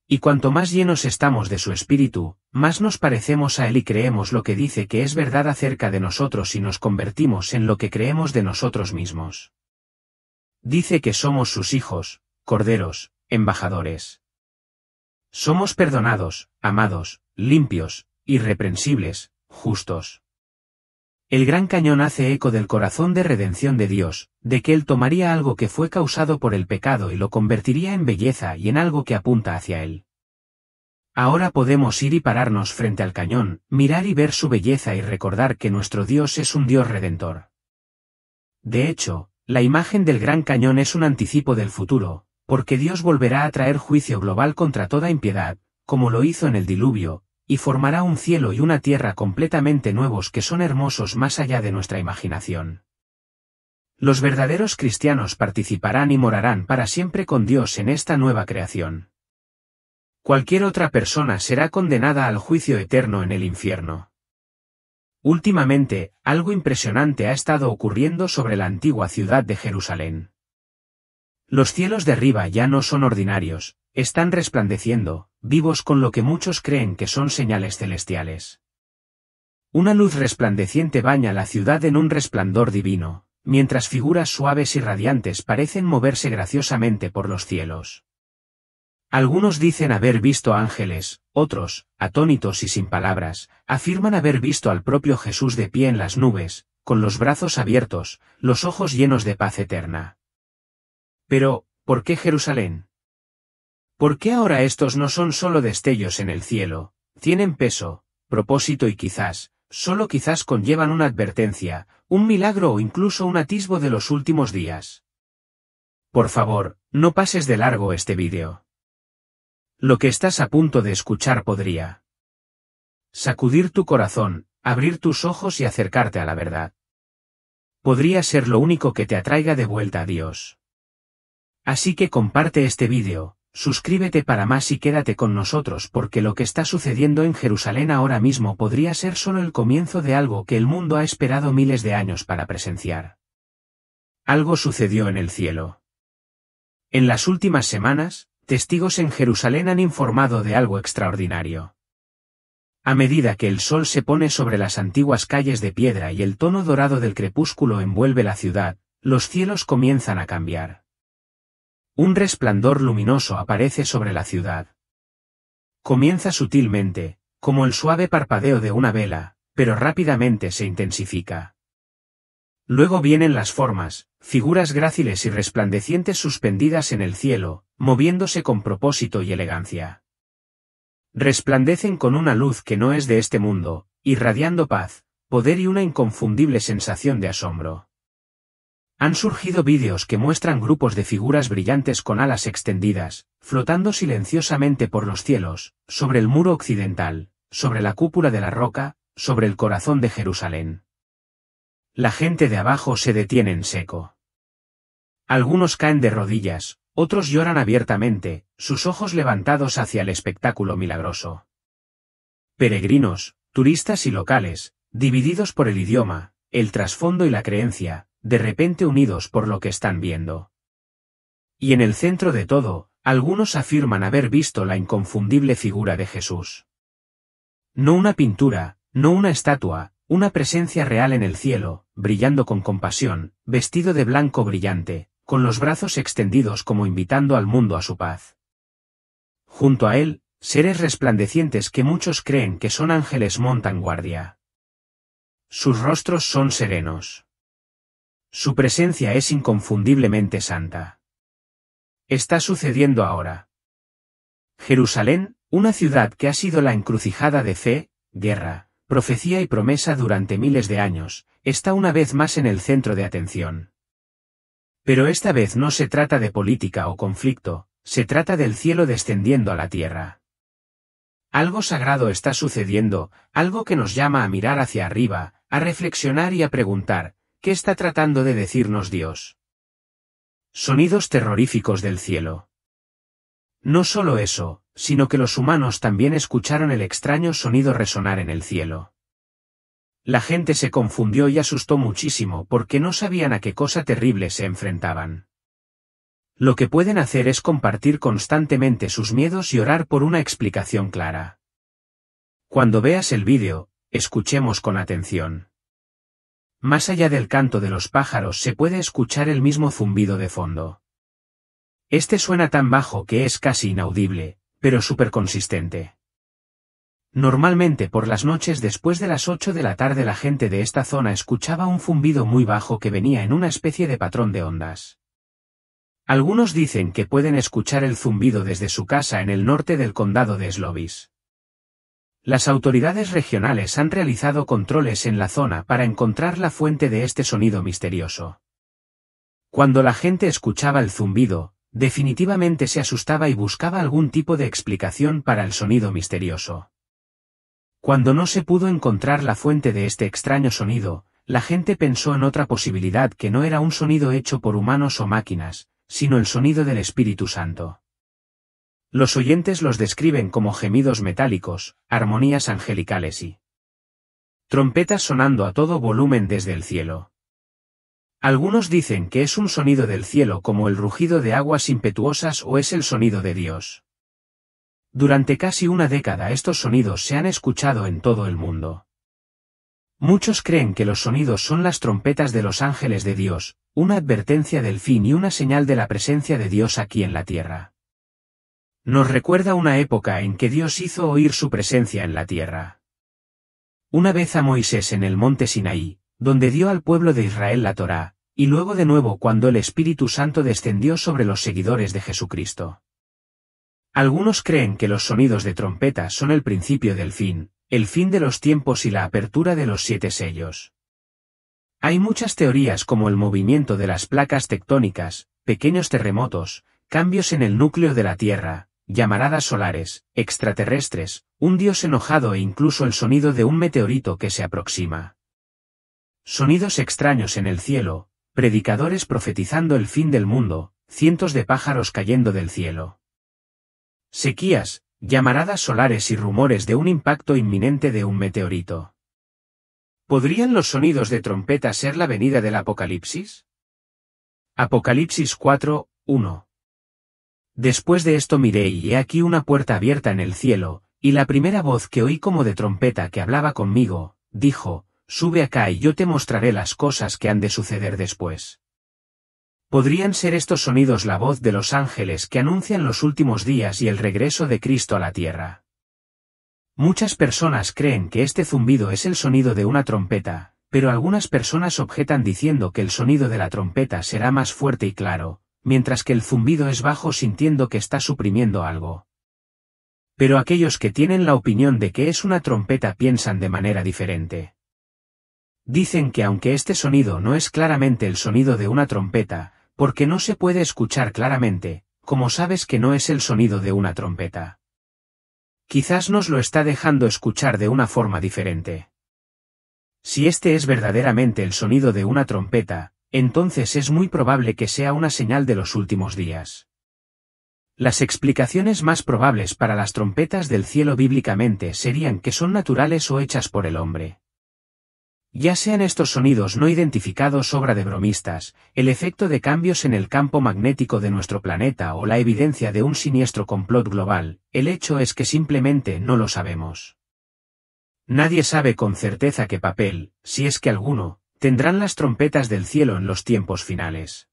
Y cuanto más llenos estamos de su Espíritu, más nos parecemos a Él y creemos lo que dice que es verdad acerca de nosotros y nos convertimos en lo que creemos de nosotros mismos. Dice que somos sus hijos, corderos, embajadores. Somos perdonados, amados, limpios, irreprensibles, justos. El gran cañón hace eco del corazón de redención de Dios, de que Él tomaría algo que fue causado por el pecado y lo convertiría en belleza y en algo que apunta hacia Él. Ahora podemos ir y pararnos frente al cañón, mirar y ver su belleza y recordar que nuestro Dios es un Dios redentor. De hecho, la imagen del gran cañón es un anticipo del futuro, porque Dios volverá a traer juicio global contra toda impiedad, como lo hizo en el diluvio, y formará un cielo y una tierra completamente nuevos que son hermosos más allá de nuestra imaginación. Los verdaderos cristianos participarán y morarán para siempre con Dios en esta nueva creación. Cualquier otra persona será condenada al juicio eterno en el infierno. Últimamente, algo impresionante ha estado ocurriendo sobre la antigua ciudad de Jerusalén. Los cielos de arriba ya no son ordinarios, están resplandeciendo, vivos con lo que muchos creen que son señales celestiales. Una luz resplandeciente baña la ciudad en un resplandor divino, mientras figuras suaves y radiantes parecen moverse graciosamente por los cielos. Algunos dicen haber visto ángeles, otros, atónitos y sin palabras, afirman haber visto al propio Jesús de pie en las nubes, con los brazos abiertos, los ojos llenos de paz eterna. Pero, ¿por qué Jerusalén? ¿Por qué ahora estos no son solo destellos en el cielo? Tienen peso, propósito y quizás, solo quizás conllevan una advertencia, un milagro o incluso un atisbo de los últimos días. Por favor, no pases de largo este vídeo. Lo que estás a punto de escuchar podría sacudir tu corazón, abrir tus ojos y acercarte a la verdad. Podría ser lo único que te atraiga de vuelta a Dios. Así que comparte este vídeo. Suscríbete para más y quédate con nosotros porque lo que está sucediendo en Jerusalén ahora mismo podría ser solo el comienzo de algo que el mundo ha esperado miles de años para presenciar. Algo sucedió en el cielo. En las últimas semanas, testigos en Jerusalén han informado de algo extraordinario. A medida que el sol se pone sobre las antiguas calles de piedra y el tono dorado del crepúsculo envuelve la ciudad, los cielos comienzan a cambiar. Un resplandor luminoso aparece sobre la ciudad. Comienza sutilmente, como el suave parpadeo de una vela, pero rápidamente se intensifica. Luego vienen las formas, figuras gráciles y resplandecientes suspendidas en el cielo, moviéndose con propósito y elegancia. Resplandecen con una luz que no es de este mundo, irradiando paz, poder y una inconfundible sensación de asombro. Han surgido vídeos que muestran grupos de figuras brillantes con alas extendidas, flotando silenciosamente por los cielos, sobre el muro occidental, sobre la cúpula de la roca, sobre el corazón de Jerusalén. La gente de abajo se detiene en seco. Algunos caen de rodillas, otros lloran abiertamente, sus ojos levantados hacia el espectáculo milagroso. Peregrinos, turistas y locales, divididos por el idioma, el trasfondo y la creencia, de repente unidos por lo que están viendo. Y en el centro de todo, algunos afirman haber visto la inconfundible figura de Jesús. No una pintura, no una estatua, una presencia real en el cielo, brillando con compasión, vestido de blanco brillante, con los brazos extendidos como invitando al mundo a su paz. Junto a él, seres resplandecientes que muchos creen que son ángeles montan guardia. Sus rostros son serenos. Su presencia es inconfundiblemente santa. Está sucediendo ahora. Jerusalén, una ciudad que ha sido la encrucijada de fe, guerra, profecía y promesa durante miles de años, está una vez más en el centro de atención. Pero esta vez no se trata de política o conflicto, se trata del cielo descendiendo a la tierra. Algo sagrado está sucediendo, algo que nos llama a mirar hacia arriba, a reflexionar y a preguntar, ¿qué está tratando de decirnos Dios? Sonidos terroríficos del cielo. No solo eso, sino que los humanos también escucharon el extraño sonido resonar en el cielo. La gente se confundió y asustó muchísimo porque no sabían a qué cosa terrible se enfrentaban. Lo que pueden hacer es compartir constantemente sus miedos y orar por una explicación clara. Cuando veas el vídeo, escuchemos con atención. Más allá del canto de los pájaros se puede escuchar el mismo zumbido de fondo. Este suena tan bajo que es casi inaudible, pero súper consistente. Normalmente por las noches después de las 8 de la tarde la gente de esta zona escuchaba un zumbido muy bajo que venía en una especie de patrón de ondas. Algunos dicen que pueden escuchar el zumbido desde su casa en el norte del condado de Slovis. Las autoridades regionales han realizado controles en la zona para encontrar la fuente de este sonido misterioso. Cuando la gente escuchaba el zumbido, definitivamente se asustaba y buscaba algún tipo de explicación para el sonido misterioso. Cuando no se pudo encontrar la fuente de este extraño sonido, la gente pensó en otra posibilidad que no era un sonido hecho por humanos o máquinas, sino el sonido del Espíritu Santo. Los oyentes los describen como gemidos metálicos, armonías angelicales y trompetas sonando a todo volumen desde el cielo. Algunos dicen que es un sonido del cielo como el rugido de aguas impetuosas o es el sonido de Dios. Durante casi una década estos sonidos se han escuchado en todo el mundo. Muchos creen que los sonidos son las trompetas de los ángeles de Dios, una advertencia del fin y una señal de la presencia de Dios aquí en la tierra. Nos recuerda una época en que Dios hizo oír su presencia en la tierra. Una vez a Moisés en el monte Sinaí, donde dio al pueblo de Israel la Torá, y luego de nuevo cuando el Espíritu Santo descendió sobre los seguidores de Jesucristo. Algunos creen que los sonidos de trompeta son el principio del fin, el fin de los tiempos y la apertura de los 7 sellos. Hay muchas teorías como el movimiento de las placas tectónicas, pequeños terremotos, cambios en el núcleo de la Tierra, llamaradas solares, extraterrestres, un dios enojado e incluso el sonido de un meteorito que se aproxima. Sonidos extraños en el cielo, predicadores profetizando el fin del mundo, cientos de pájaros cayendo del cielo. Sequías, llamaradas solares y rumores de un impacto inminente de un meteorito. ¿Podrían los sonidos de trompeta ser la venida del Apocalipsis? Apocalipsis 4, 1. Después de esto miré y he aquí una puerta abierta en el cielo, y la primera voz que oí como de trompeta que hablaba conmigo, dijo, sube acá y yo te mostraré las cosas que han de suceder después. ¿Podrían ser estos sonidos la voz de los ángeles que anuncian los últimos días y el regreso de Cristo a la tierra? Muchas personas creen que este zumbido es el sonido de una trompeta, pero algunas personas objetan diciendo que el sonido de la trompeta será más fuerte y claro, mientras que el zumbido es bajo sintiendo que está suprimiendo algo. Pero aquellos que tienen la opinión de que es una trompeta piensan de manera diferente. Dicen que aunque este sonido no es claramente el sonido de una trompeta, porque no se puede escuchar claramente, ¿cómo sabes que no es el sonido de una trompeta? Quizás nos lo está dejando escuchar de una forma diferente. Si este es verdaderamente el sonido de una trompeta, entonces es muy probable que sea una señal de los últimos días. Las explicaciones más probables para las trompetas del cielo bíblicamente serían que son naturales o hechas por el hombre. Ya sean estos sonidos no identificados obra de bromistas, el efecto de cambios en el campo magnético de nuestro planeta o la evidencia de un siniestro complot global, el hecho es que simplemente no lo sabemos. Nadie sabe con certeza qué papel, si es que alguno, tendrán las trompetas del cielo en los tiempos finales.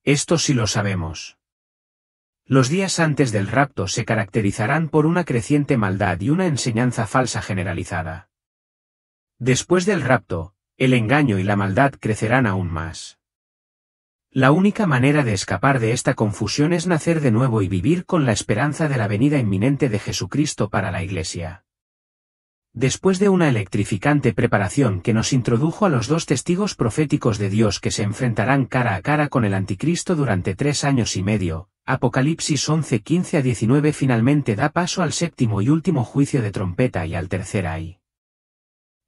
Esto sí lo sabemos. Los días antes del rapto se caracterizarán por una creciente maldad y una enseñanza falsa generalizada. Después del rapto, el engaño y la maldad crecerán aún más. La única manera de escapar de esta confusión es nacer de nuevo y vivir con la esperanza de la venida inminente de Jesucristo para la Iglesia. Después de una electrificante preparación que nos introdujo a los dos testigos proféticos de Dios que se enfrentarán cara a cara con el Anticristo durante 3 años y medio, Apocalipsis 11:15-19 finalmente da paso al séptimo y último juicio de trompeta y al tercer ay.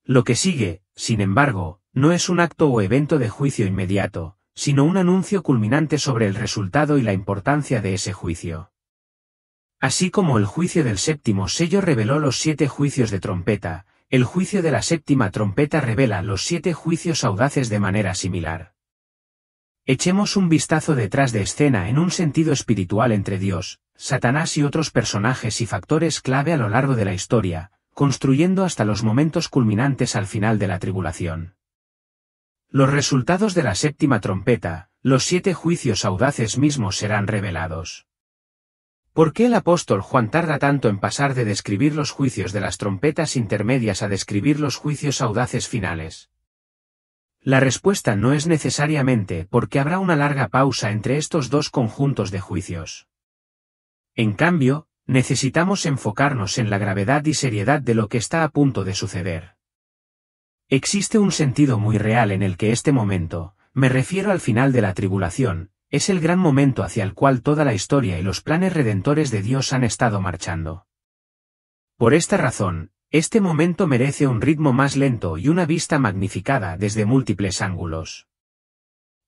Lo que sigue, sin embargo, no es un acto o evento de juicio inmediato, sino un anuncio culminante sobre el resultado y la importancia de ese juicio. Así como el juicio del séptimo sello reveló los 7 juicios de trompeta, el juicio de la séptima trompeta revela los 7 juicios audaces de manera similar. Echemos un vistazo detrás de escena en un sentido espiritual entre Dios, Satanás y otros personajes y factores clave a lo largo de la historia, construyendo hasta los momentos culminantes al final de la tribulación. Los resultados de la séptima trompeta, los 7 juicios audaces mismos serán revelados. ¿Por qué el apóstol Juan tarda tanto en pasar de describir los juicios de las trompetas intermedias a describir los juicios audaces finales? La respuesta no es necesariamente porque habrá una larga pausa entre estos dos conjuntos de juicios. En cambio, necesitamos enfocarnos en la gravedad y seriedad de lo que está a punto de suceder. Existe un sentido muy real en el que este momento, me refiero al final de la tribulación, es el gran momento hacia el cual toda la historia y los planes redentores de Dios han estado marchando. Por esta razón, este momento merece un ritmo más lento y una vista magnificada desde múltiples ángulos.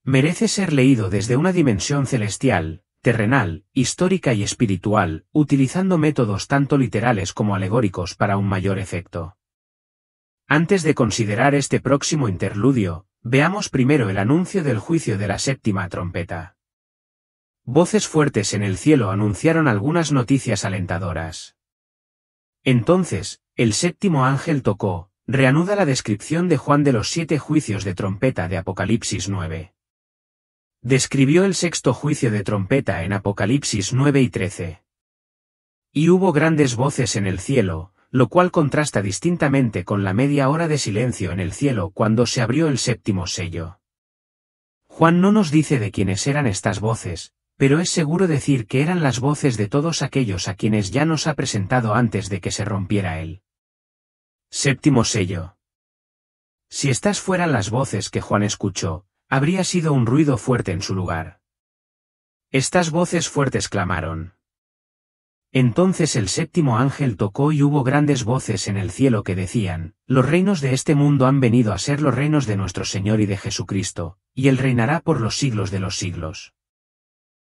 Merece ser leído desde una dimensión celestial, terrenal, histórica y espiritual, utilizando métodos tanto literales como alegóricos para un mayor efecto. Antes de considerar este próximo interludio, veamos primero el anuncio del juicio de la séptima trompeta. Voces fuertes en el cielo anunciaron algunas noticias alentadoras. Entonces, el séptimo ángel tocó, reanuda la descripción de Juan de los 7 juicios de trompeta de Apocalipsis 9. Describió el sexto juicio de trompeta en Apocalipsis 9 y 13. Y hubo grandes voces en el cielo, lo cual contrasta distintamente con la media hora de silencio en el cielo cuando se abrió el séptimo sello. Juan no nos dice de quiénes eran estas voces, pero es seguro decir que eran las voces de todos aquellos a quienes ya nos ha presentado antes de que se rompiera el séptimo sello. Si estas fueran las voces que Juan escuchó, habría sido un ruido fuerte en su lugar. Estas voces fuertes clamaron. Entonces el séptimo ángel tocó y hubo grandes voces en el cielo que decían, los reinos de este mundo han venido a ser los reinos de nuestro Señor y de Jesucristo, y Él reinará por los siglos de los siglos.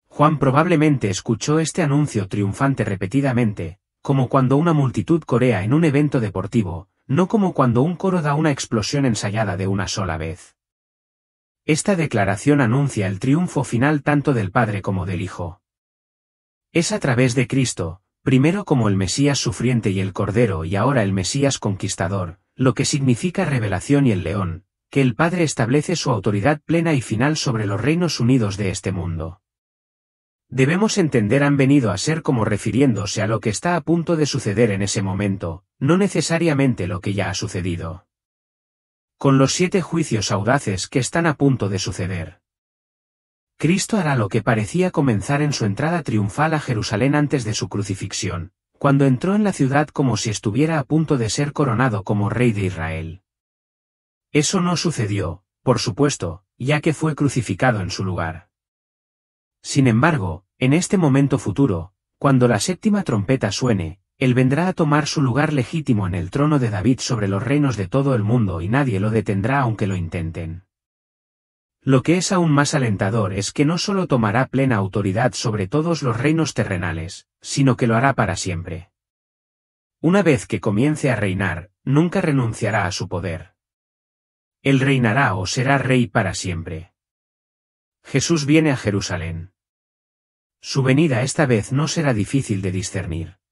Juan probablemente escuchó este anuncio triunfante repetidamente, como cuando una multitud corea en un evento deportivo, no como cuando un coro da una explosión ensayada de una sola vez. Esta declaración anuncia el triunfo final tanto del Padre como del Hijo. Es a través de Cristo, primero como el Mesías sufriente y el Cordero y ahora el Mesías conquistador, lo que significa revelación y el león, que el Padre establece su autoridad plena y final sobre los reinos unidos de este mundo. Debemos entender han venido a ser como refiriéndose a lo que está a punto de suceder en ese momento, no necesariamente lo que ya ha sucedido. Con los 7 juicios audaces que están a punto de suceder. Cristo hará lo que parecía comenzar en su entrada triunfal a Jerusalén antes de su crucifixión, cuando entró en la ciudad como si estuviera a punto de ser coronado como rey de Israel. Eso no sucedió, por supuesto, ya que fue crucificado en su lugar. Sin embargo, en este momento futuro, cuando la séptima trompeta suene, Él vendrá a tomar su lugar legítimo en el trono de David sobre los reinos de todo el mundo y nadie lo detendrá aunque lo intenten. Lo que es aún más alentador es que no solo tomará plena autoridad sobre todos los reinos terrenales, sino que lo hará para siempre. Una vez que comience a reinar, nunca renunciará a su poder. Él reinará o será rey para siempre. Jesús viene a Jerusalén. Su venida esta vez no será difícil de discernir.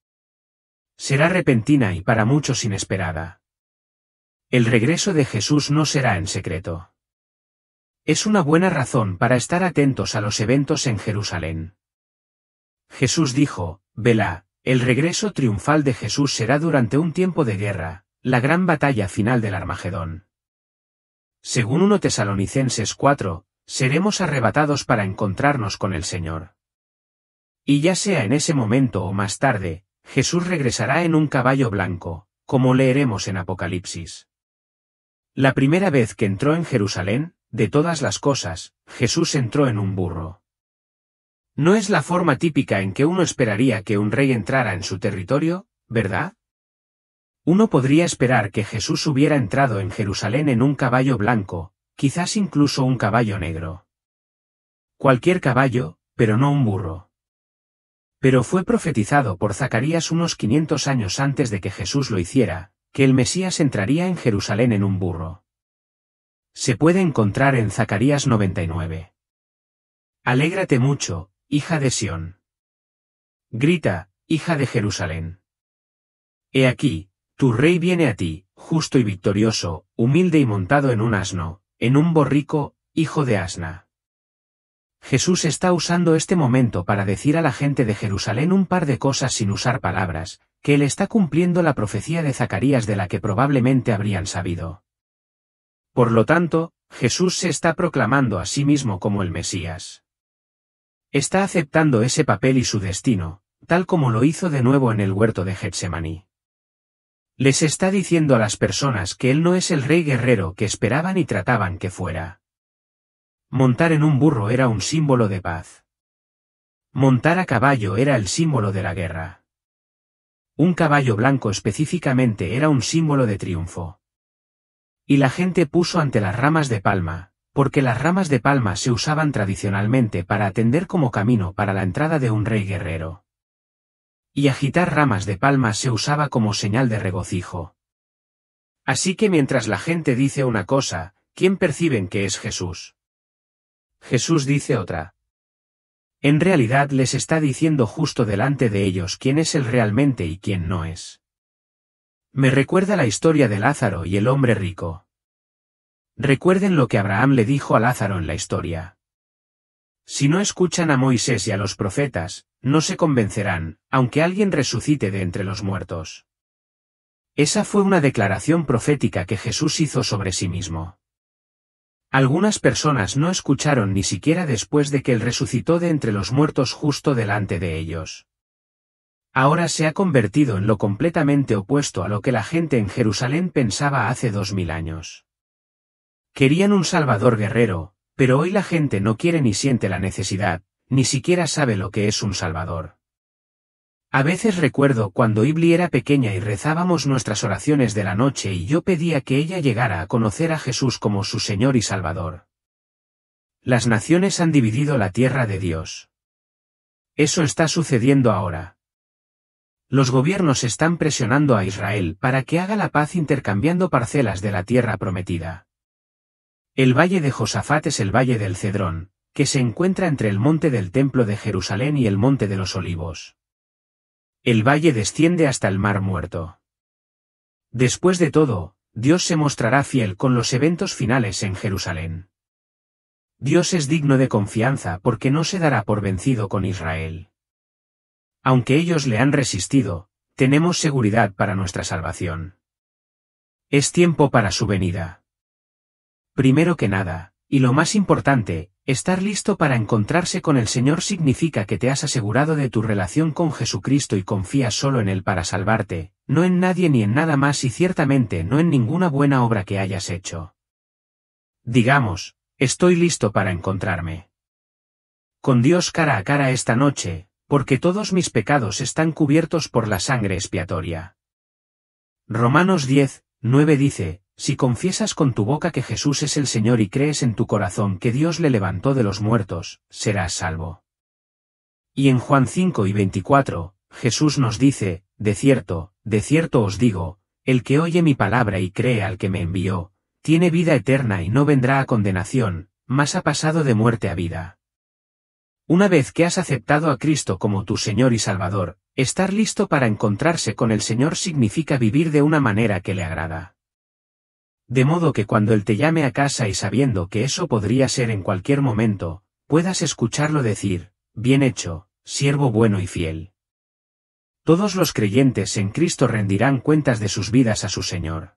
Será repentina y para muchos inesperada. El regreso de Jesús no será en secreto. Es una buena razón para estar atentos a los eventos en Jerusalén. Jesús dijo, «Velá, el regreso triunfal de Jesús será durante un tiempo de guerra, la gran batalla final del Armagedón». Según 1 Tesalonicenses 4, seremos arrebatados para encontrarnos con el Señor. Y ya sea en ese momento o más tarde, Jesús regresará en un caballo blanco, como leeremos en Apocalipsis. La primera vez que entró en Jerusalén, de todas las cosas, Jesús entró en un burro. No es la forma típica en que uno esperaría que un rey entrara en su territorio, ¿verdad? Uno podría esperar que Jesús hubiera entrado en Jerusalén en un caballo blanco, quizás incluso un caballo negro. Cualquier caballo, pero no un burro. Pero fue profetizado por Zacarías unos 500 años antes de que Jesús lo hiciera, que el Mesías entraría en Jerusalén en un burro. Se puede encontrar en Zacarías 99. Alégrate mucho, hija de Sión. Grita, hija de Jerusalén. He aquí, tu rey viene a ti, justo y victorioso, humilde y montado en un asno, en un borrico, hijo de asna. Jesús está usando este momento para decir a la gente de Jerusalén un par de cosas sin usar palabras, que él está cumpliendo la profecía de Zacarías de la que probablemente habrían sabido. Por lo tanto, Jesús se está proclamando a sí mismo como el Mesías. Está aceptando ese papel y su destino, tal como lo hizo de nuevo en el huerto de Getsemaní. Les está diciendo a las personas que él no es el rey guerrero que esperaban y trataban que fuera. Montar en un burro era un símbolo de paz. Montar a caballo era el símbolo de la guerra. Un caballo blanco específicamente era un símbolo de triunfo. Y la gente puso ante las ramas de palma, porque las ramas de palma se usaban tradicionalmente para atender como camino para la entrada de un rey guerrero. Y agitar ramas de palma se usaba como señal de regocijo. Así que mientras la gente dice una cosa, ¿quién perciben que es Jesús? Jesús dice otra. En realidad les está diciendo justo delante de ellos quién es él realmente y quién no es. Me recuerda la historia de Lázaro y el hombre rico. Recuerden lo que Abraham le dijo a Lázaro en la historia. Si no escuchan a Moisés y a los profetas, no se convencerán, aunque alguien resucite de entre los muertos. Esa fue una declaración profética que Jesús hizo sobre sí mismo. Algunas personas no escucharon ni siquiera después de que él resucitó de entre los muertos justo delante de ellos. Ahora se ha convertido en lo completamente opuesto a lo que la gente en Jerusalén pensaba hace 2000 años. Querían un Salvador guerrero, pero hoy la gente no quiere ni siente la necesidad, ni siquiera sabe lo que es un Salvador. A veces recuerdo cuando Ibli era pequeña y rezábamos nuestras oraciones de la noche y yo pedía que ella llegara a conocer a Jesús como su Señor y Salvador. Las naciones han dividido la tierra de Dios. Eso está sucediendo ahora. Los gobiernos están presionando a Israel para que haga la paz intercambiando parcelas de la tierra prometida. El valle de Josafat es el valle del Cedrón, que se encuentra entre el monte del Templo de Jerusalén y el monte de los Olivos. El valle desciende hasta el Mar Muerto. Después de todo, Dios se mostrará fiel con los eventos finales en Jerusalén. Dios es digno de confianza porque no se dará por vencido con Israel. Aunque ellos le han resistido, tenemos seguridad para nuestra salvación. Es tiempo para su venida. Primero que nada, y lo más importante, estar listo para encontrarse con el Señor significa que te has asegurado de tu relación con Jesucristo y confías solo en Él para salvarte, no en nadie ni en nada más y ciertamente no en ninguna buena obra que hayas hecho. Digamos, estoy listo para encontrarme con Dios cara a cara esta noche, porque todos mis pecados están cubiertos por la sangre expiatoria. Romanos 10:9 dice, si confiesas con tu boca que Jesús es el Señor y crees en tu corazón que Dios le levantó de los muertos, serás salvo. Y en Juan 5:24, Jesús nos dice, de cierto os digo, el que oye mi palabra y cree al que me envió, tiene vida eterna y no vendrá a condenación, mas ha pasado de muerte a vida. Una vez que has aceptado a Cristo como tu Señor y Salvador, estar listo para encontrarse con el Señor significa vivir de una manera que le agrada. De modo que cuando Él te llame a casa y sabiendo que eso podría ser en cualquier momento, puedas escucharlo decir, bien hecho, siervo bueno y fiel. Todos los creyentes en Cristo rendirán cuentas de sus vidas a su Señor.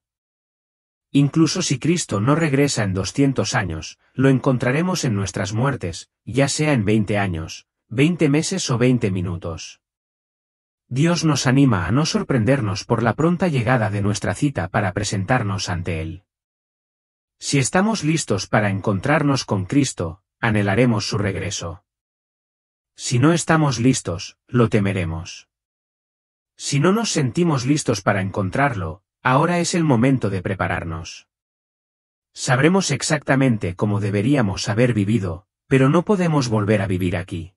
Incluso si Cristo no regresa en 200 años, lo encontraremos en nuestras muertes, ya sea en 20 años, 20 meses o 20 minutos. Dios nos anima a no sorprendernos por la pronta llegada de nuestra cita para presentarnos ante Él. Si estamos listos para encontrarnos con Cristo, anhelaremos su regreso. Si no estamos listos, lo temeremos. Si no nos sentimos listos para encontrarlo, ahora es el momento de prepararnos. Sabremos exactamente cómo deberíamos haber vivido, pero no podemos volver a vivir aquí.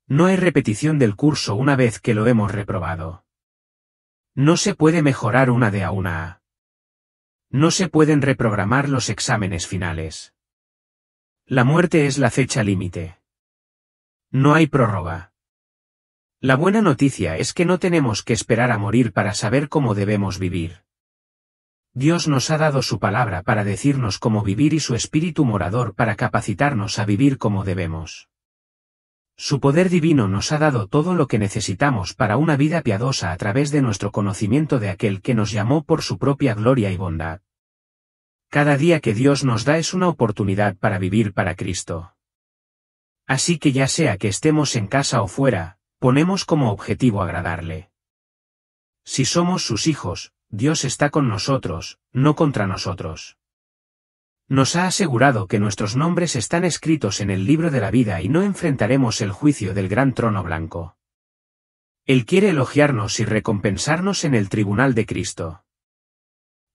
No hay repetición del curso una vez que lo hemos reprobado. No se puede mejorar una D a una A. No se pueden reprogramar los exámenes finales. La muerte es la fecha límite. No hay prórroga. La buena noticia es que no tenemos que esperar a morir para saber cómo debemos vivir. Dios nos ha dado su palabra para decirnos cómo vivir y su Espíritu morador para capacitarnos a vivir como debemos. Su poder divino nos ha dado todo lo que necesitamos para una vida piadosa a través de nuestro conocimiento de aquel que nos llamó por su propia gloria y bondad. Cada día que Dios nos da es una oportunidad para vivir para Cristo. Así que ya sea que estemos en casa o fuera, ponemos como objetivo agradarle. Si somos sus hijos, Dios está con nosotros, no contra nosotros. Nos ha asegurado que nuestros nombres están escritos en el libro de la vida y no enfrentaremos el juicio del gran trono blanco. Él quiere elogiarnos y recompensarnos en el tribunal de Cristo.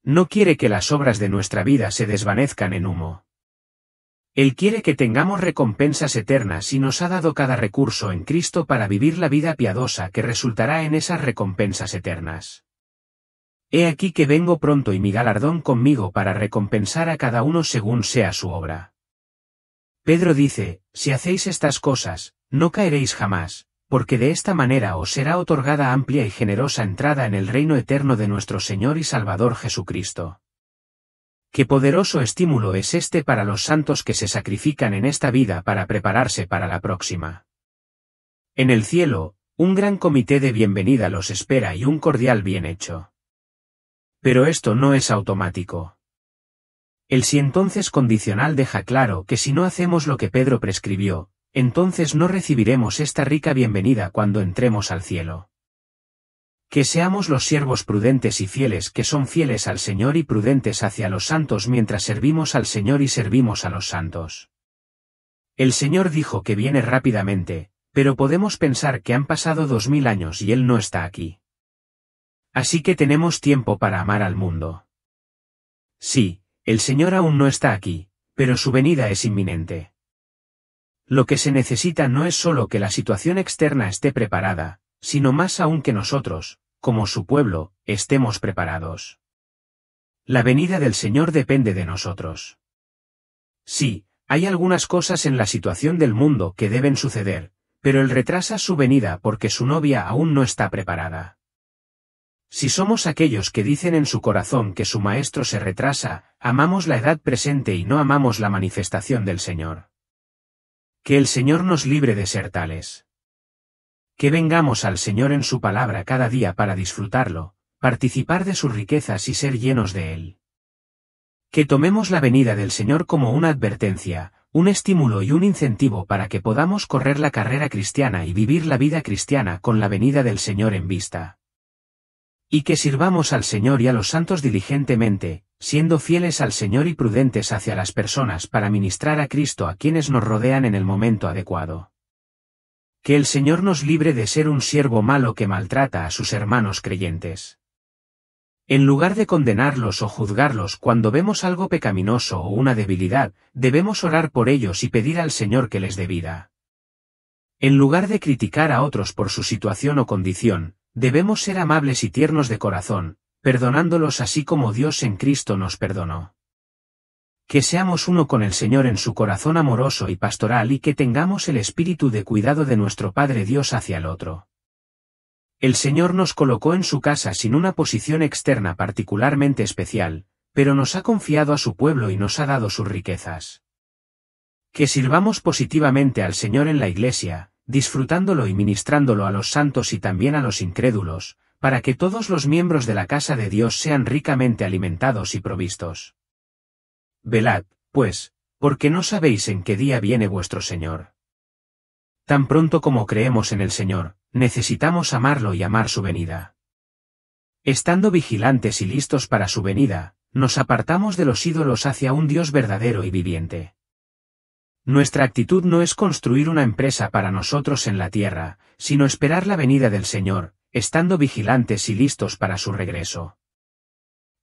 No quiere que las obras de nuestra vida se desvanezcan en humo. Él quiere que tengamos recompensas eternas y nos ha dado cada recurso en Cristo para vivir la vida piadosa que resultará en esas recompensas eternas. He aquí que vengo pronto y mi galardón conmigo para recompensar a cada uno según sea su obra. Pedro dice, si hacéis estas cosas, no caeréis jamás, porque de esta manera os será otorgada amplia y generosa entrada en el reino eterno de nuestro Señor y Salvador Jesucristo. Qué poderoso estímulo es este para los santos que se sacrifican en esta vida para prepararse para la próxima. En el cielo, un gran comité de bienvenida los espera y un cordial bien hecho. Pero esto no es automático. El sí entonces condicional deja claro que si no hacemos lo que Pedro prescribió, entonces no recibiremos esta rica bienvenida cuando entremos al cielo. Que seamos los siervos prudentes y fieles que son fieles al Señor y prudentes hacia los santos mientras servimos al Señor y servimos a los santos. El Señor dijo que viene rápidamente, pero podemos pensar que han pasado 2000 años y Él no está aquí. Así que tenemos tiempo para amar al mundo. Sí, el Señor aún no está aquí, pero su venida es inminente. Lo que se necesita no es solo que la situación externa esté preparada, sino más aún que nosotros, como su pueblo, estemos preparados. La venida del Señor depende de nosotros. Sí, hay algunas cosas en la situación del mundo que deben suceder, pero Él retrasa su venida porque su novia aún no está preparada. Si somos aquellos que dicen en su corazón que su Maestro se retrasa, amamos la edad presente y no amamos la manifestación del Señor. Que el Señor nos libre de ser tales. Que vengamos al Señor en su palabra cada día para disfrutarlo, participar de sus riquezas y ser llenos de Él. Que tomemos la venida del Señor como una advertencia, un estímulo y un incentivo para que podamos correr la carrera cristiana y vivir la vida cristiana con la venida del Señor en vista. Y que sirvamos al Señor y a los santos diligentemente, siendo fieles al Señor y prudentes hacia las personas para ministrar a Cristo a quienes nos rodean en el momento adecuado. Que el Señor nos libre de ser un siervo malo que maltrata a sus hermanos creyentes. En lugar de condenarlos o juzgarlos cuando vemos algo pecaminoso o una debilidad, debemos orar por ellos y pedir al Señor que les dé vida. En lugar de criticar a otros por su situación o condición, debemos ser amables y tiernos de corazón, perdonándolos así como Dios en Cristo nos perdonó. Que seamos uno con el Señor en su corazón amoroso y pastoral y que tengamos el espíritu de cuidado de nuestro Padre Dios hacia el otro. El Señor nos colocó en su casa sin una posición externa particularmente especial, pero nos ha confiado a su pueblo y nos ha dado sus riquezas. Que sirvamos positivamente al Señor en la Iglesia, disfrutándolo y ministrándolo a los santos y también a los incrédulos, para que todos los miembros de la casa de Dios sean ricamente alimentados y provistos. Velad, pues, porque no sabéis en qué día viene vuestro Señor. Tan pronto como creemos en el Señor, necesitamos amarlo y amar su venida. Estando vigilantes y listos para su venida, nos apartamos de los ídolos hacia un Dios verdadero y viviente. Nuestra actitud no es construir una empresa para nosotros en la tierra, sino esperar la venida del Señor, estando vigilantes y listos para su regreso.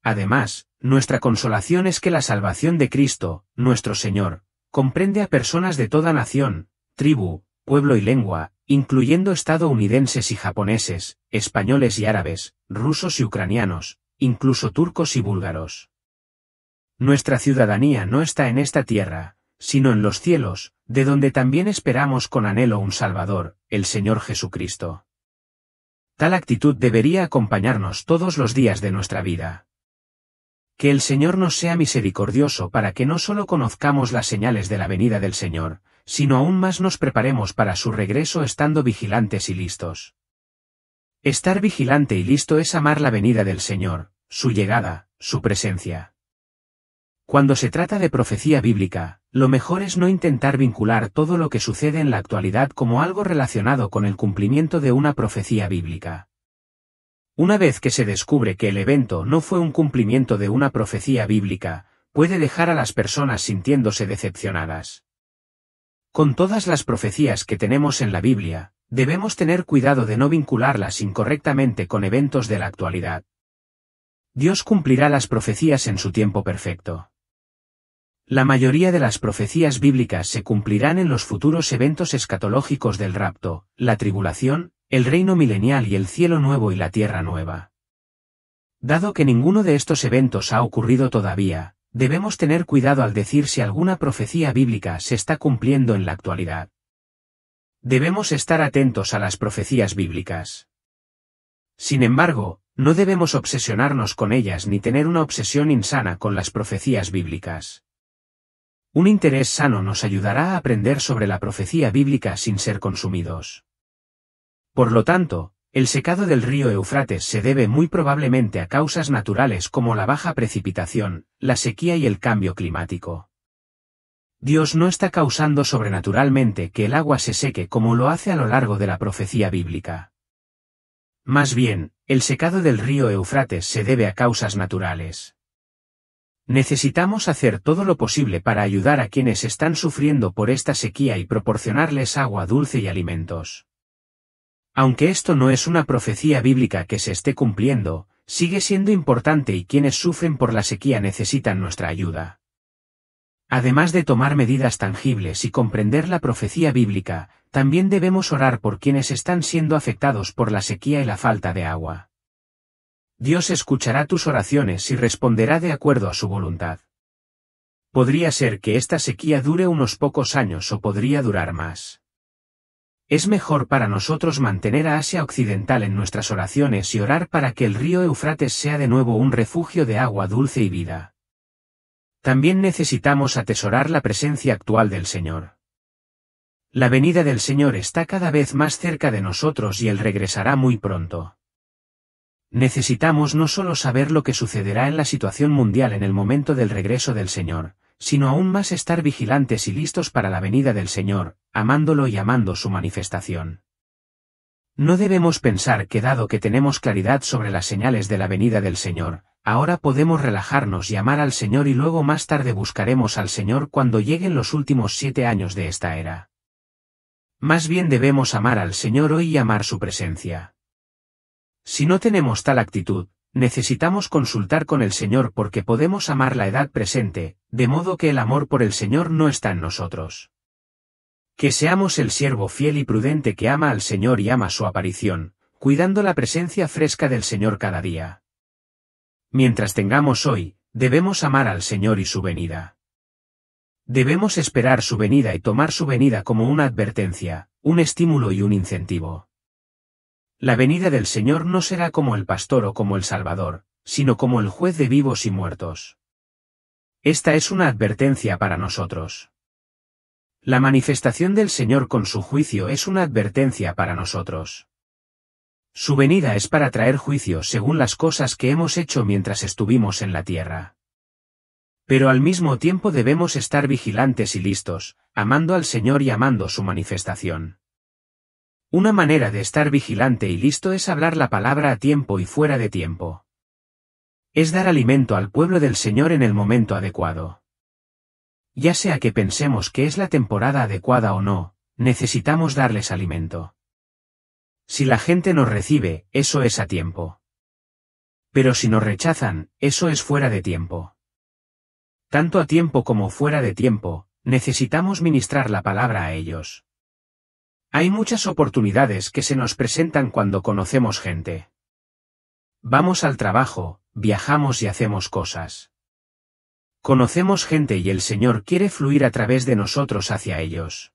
Además, nuestra consolación es que la salvación de Cristo, nuestro Señor, comprende a personas de toda nación, tribu, pueblo y lengua, incluyendo estadounidenses y japoneses, españoles y árabes, rusos y ucranianos, incluso turcos y búlgaros. Nuestra ciudadanía no está en esta tierra, sino en los cielos, de donde también esperamos con anhelo un Salvador, el Señor Jesucristo. Tal actitud debería acompañarnos todos los días de nuestra vida. Que el Señor nos sea misericordioso para que no solo conozcamos las señales de la venida del Señor, sino aún más nos preparemos para su regreso estando vigilantes y listos. Estar vigilante y listo es amar la venida del Señor, su llegada, su presencia. Cuando se trata de profecía bíblica, lo mejor es no intentar vincular todo lo que sucede en la actualidad como algo relacionado con el cumplimiento de una profecía bíblica. Una vez que se descubre que el evento no fue un cumplimiento de una profecía bíblica, puede dejar a las personas sintiéndose decepcionadas. Con todas las profecías que tenemos en la Biblia, debemos tener cuidado de no vincularlas incorrectamente con eventos de la actualidad. Dios cumplirá las profecías en su tiempo perfecto. La mayoría de las profecías bíblicas se cumplirán en los futuros eventos escatológicos del rapto, la tribulación, el reino milenial y el cielo nuevo y la tierra nueva. Dado que ninguno de estos eventos ha ocurrido todavía, debemos tener cuidado al decir si alguna profecía bíblica se está cumpliendo en la actualidad. Debemos estar atentos a las profecías bíblicas. Sin embargo, no debemos obsesionarnos con ellas ni tener una obsesión insana con las profecías bíblicas. Un interés sano nos ayudará a aprender sobre la profecía bíblica sin ser consumidos. Por lo tanto, el secado del río Éufrates se debe muy probablemente a causas naturales como la baja precipitación, la sequía y el cambio climático. Dios no está causando sobrenaturalmente que el agua se seque como lo hace a lo largo de la profecía bíblica. Más bien, el secado del río Éufrates se debe a causas naturales. Necesitamos hacer todo lo posible para ayudar a quienes están sufriendo por esta sequía y proporcionarles agua dulce y alimentos. Aunque esto no es una profecía bíblica que se esté cumpliendo, sigue siendo importante y quienes sufren por la sequía necesitan nuestra ayuda. Además de tomar medidas tangibles y comprender la profecía bíblica, también debemos orar por quienes están siendo afectados por la sequía y la falta de agua. Dios escuchará tus oraciones y responderá de acuerdo a su voluntad. Podría ser que esta sequía dure unos pocos años o podría durar más. Es mejor para nosotros mantener a Asia Occidental en nuestras oraciones y orar para que el río Éufrates sea de nuevo un refugio de agua dulce y vida. También necesitamos atesorar la presencia actual del Señor. La venida del Señor está cada vez más cerca de nosotros y Él regresará muy pronto. Necesitamos no solo saber lo que sucederá en la situación mundial en el momento del regreso del Señor, sino aún más estar vigilantes y listos para la venida del Señor, amándolo y amando su manifestación. No debemos pensar que dado que tenemos claridad sobre las señales de la venida del Señor, ahora podemos relajarnos y amar al Señor y luego más tarde buscaremos al Señor cuando lleguen los últimos 7 años de esta era. Más bien debemos amar al Señor hoy y amar su presencia. Si no tenemos tal actitud, necesitamos consultar con el Señor porque podemos amar la edad presente, de modo que el amor por el Señor no está en nosotros. Que seamos el siervo fiel y prudente que ama al Señor y ama su aparición, cuidando la presencia fresca del Señor cada día. Mientras tengamos hoy, debemos amar al Señor y su venida. Debemos esperar su venida y tomar su venida como una advertencia, un estímulo y un incentivo. La venida del Señor no será como el pastor o como el Salvador, sino como el juez de vivos y muertos. Esta es una advertencia para nosotros. La manifestación del Señor con su juicio es una advertencia para nosotros. Su venida es para traer juicio según las cosas que hemos hecho mientras estuvimos en la tierra. Pero al mismo tiempo debemos estar vigilantes y listos, amando al Señor y amando su manifestación. Una manera de estar vigilante y listo es hablar la palabra a tiempo y fuera de tiempo. Es dar alimento al pueblo del Señor en el momento adecuado. Ya sea que pensemos que es la temporada adecuada o no, necesitamos darles alimento. Si la gente nos recibe, eso es a tiempo. Pero si nos rechazan, eso es fuera de tiempo. Tanto a tiempo como fuera de tiempo, necesitamos ministrar la palabra a ellos. Hay muchas oportunidades que se nos presentan cuando conocemos gente. Vamos al trabajo, viajamos y hacemos cosas. Conocemos gente y el Señor quiere fluir a través de nosotros hacia ellos.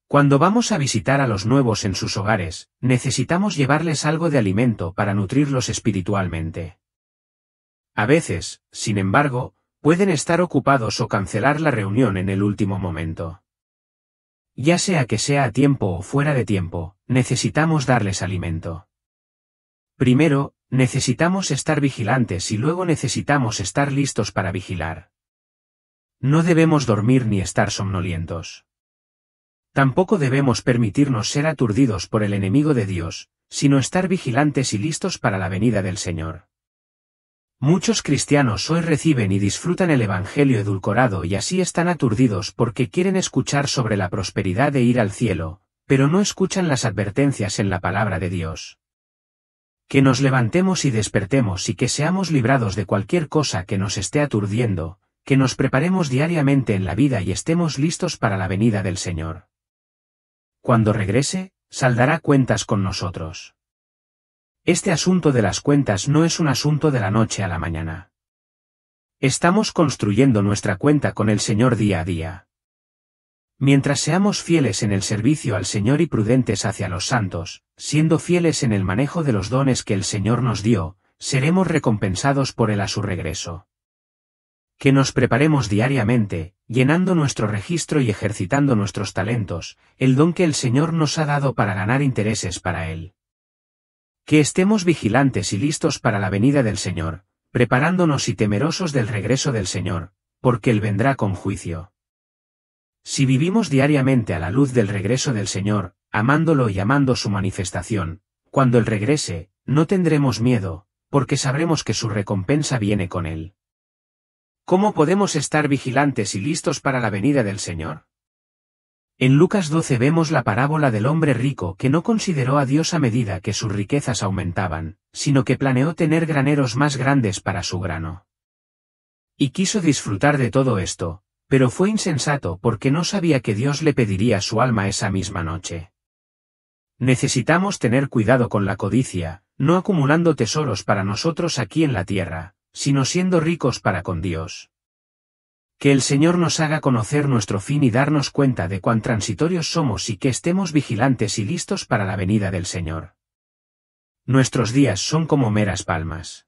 Cuando vamos a visitar a los nuevos en sus hogares, necesitamos llevarles algo de alimento para nutrirlos espiritualmente. A veces, sin embargo, pueden estar ocupados o cancelar la reunión en el último momento. Ya sea que sea a tiempo o fuera de tiempo, necesitamos darles alimento. Primero, necesitamos estar vigilantes y luego necesitamos estar listos para vigilar. No debemos dormir ni estar somnolientos. Tampoco debemos permitirnos ser aturdidos por el enemigo de Dios, sino estar vigilantes y listos para la venida del Señor. Muchos cristianos hoy reciben y disfrutan el Evangelio edulcorado y así están aturdidos porque quieren escuchar sobre la prosperidad de ir al cielo, pero no escuchan las advertencias en la palabra de Dios. Que nos levantemos y despertemos y que seamos librados de cualquier cosa que nos esté aturdiendo, que nos preparemos diariamente en la vida y estemos listos para la venida del Señor. Cuando regrese, saldará cuentas con nosotros. Este asunto de las cuentas no es un asunto de la noche a la mañana. Estamos construyendo nuestra cuenta con el Señor día a día. Mientras seamos fieles en el servicio al Señor y prudentes hacia los santos, siendo fieles en el manejo de los dones que el Señor nos dio, seremos recompensados por Él a su regreso. Que nos preparemos diariamente, llenando nuestro registro y ejercitando nuestros talentos, el don que el Señor nos ha dado para ganar intereses para Él. Que estemos vigilantes y listos para la venida del Señor, preparándonos y temerosos del regreso del Señor, porque Él vendrá con juicio. Si vivimos diariamente a la luz del regreso del Señor, amándolo y amando su manifestación, cuando Él regrese, no tendremos miedo, porque sabremos que su recompensa viene con Él. ¿Cómo podemos estar vigilantes y listos para la venida del Señor? En Lucas 12 vemos la parábola del hombre rico que no consideró a Dios a medida que sus riquezas aumentaban, sino que planeó tener graneros más grandes para su grano. Y quiso disfrutar de todo esto, pero fue insensato porque no sabía que Dios le pediría su alma esa misma noche. Necesitamos tener cuidado con la codicia, no acumulando tesoros para nosotros aquí en la tierra, sino siendo ricos para con Dios. Que el Señor nos haga conocer nuestro fin y darnos cuenta de cuán transitorios somos y que estemos vigilantes y listos para la venida del Señor. Nuestros días son como meras palmas.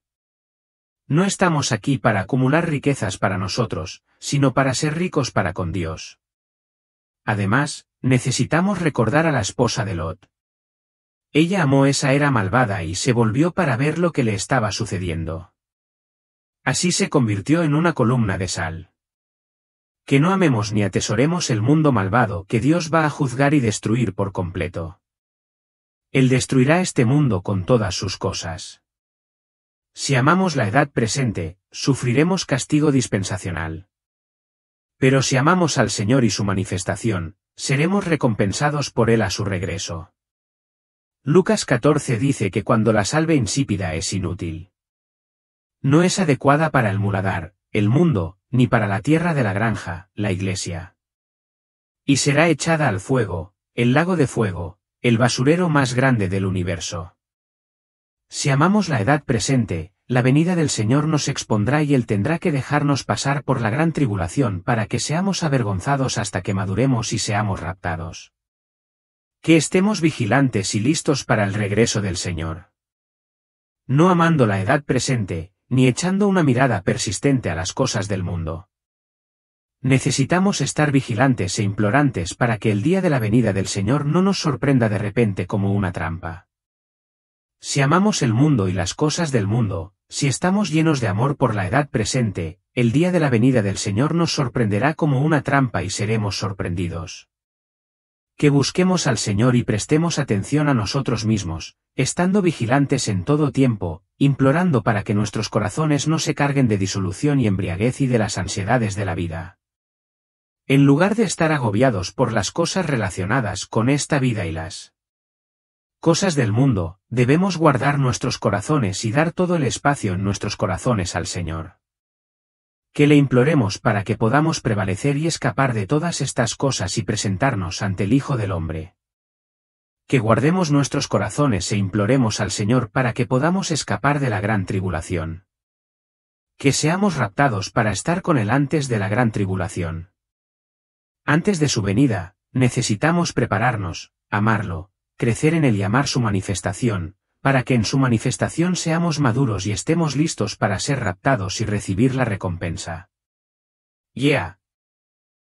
No estamos aquí para acumular riquezas para nosotros, sino para ser ricos para con Dios. Además, necesitamos recordar a la esposa de Lot. Ella amó esa era malvada y se volvió para ver lo que le estaba sucediendo. Así se convirtió en una columna de sal. Que no amemos ni atesoremos el mundo malvado que Dios va a juzgar y destruir por completo. Él destruirá este mundo con todas sus cosas. Si amamos la edad presente, sufriremos castigo dispensacional. Pero si amamos al Señor y su manifestación, seremos recompensados por él a su regreso. Lucas 14 dice que cuando la salve insípida es inútil. No es adecuada para el muladar, el mundo, ni para la tierra de la granja, la iglesia. Y será echada al fuego, el lago de fuego, el basurero más grande del universo. Si amamos la edad presente, la venida del Señor nos expondrá y Él tendrá que dejarnos pasar por la gran tribulación para que seamos avergonzados hasta que maduremos y seamos raptados. Que estemos vigilantes y listos para el regreso del Señor. No amando la edad presente, ni echando una mirada persistente a las cosas del mundo. Necesitamos estar vigilantes e implorantes para que el día de la venida del Señor no nos sorprenda de repente como una trampa. Si amamos el mundo y las cosas del mundo, si estamos llenos de amor por la edad presente, el día de la venida del Señor nos sorprenderá como una trampa y seremos sorprendidos. Que busquemos al Señor y prestemos atención a nosotros mismos, estando vigilantes en todo tiempo, implorando para que nuestros corazones no se carguen de disolución y embriaguez y de las ansiedades de la vida. En lugar de estar agobiados por las cosas relacionadas con esta vida y las cosas del mundo, debemos guardar nuestros corazones y dar todo el espacio en nuestros corazones al Señor. Que le imploremos para que podamos prevalecer y escapar de todas estas cosas y presentarnos ante el Hijo del Hombre. Que guardemos nuestros corazones e imploremos al Señor para que podamos escapar de la gran tribulación. Que seamos raptados para estar con Él antes de la gran tribulación. Antes de su venida, necesitamos prepararnos, amarlo, crecer en Él y amar su manifestación, para que en su manifestación seamos maduros y estemos listos para ser raptados y recibir la recompensa.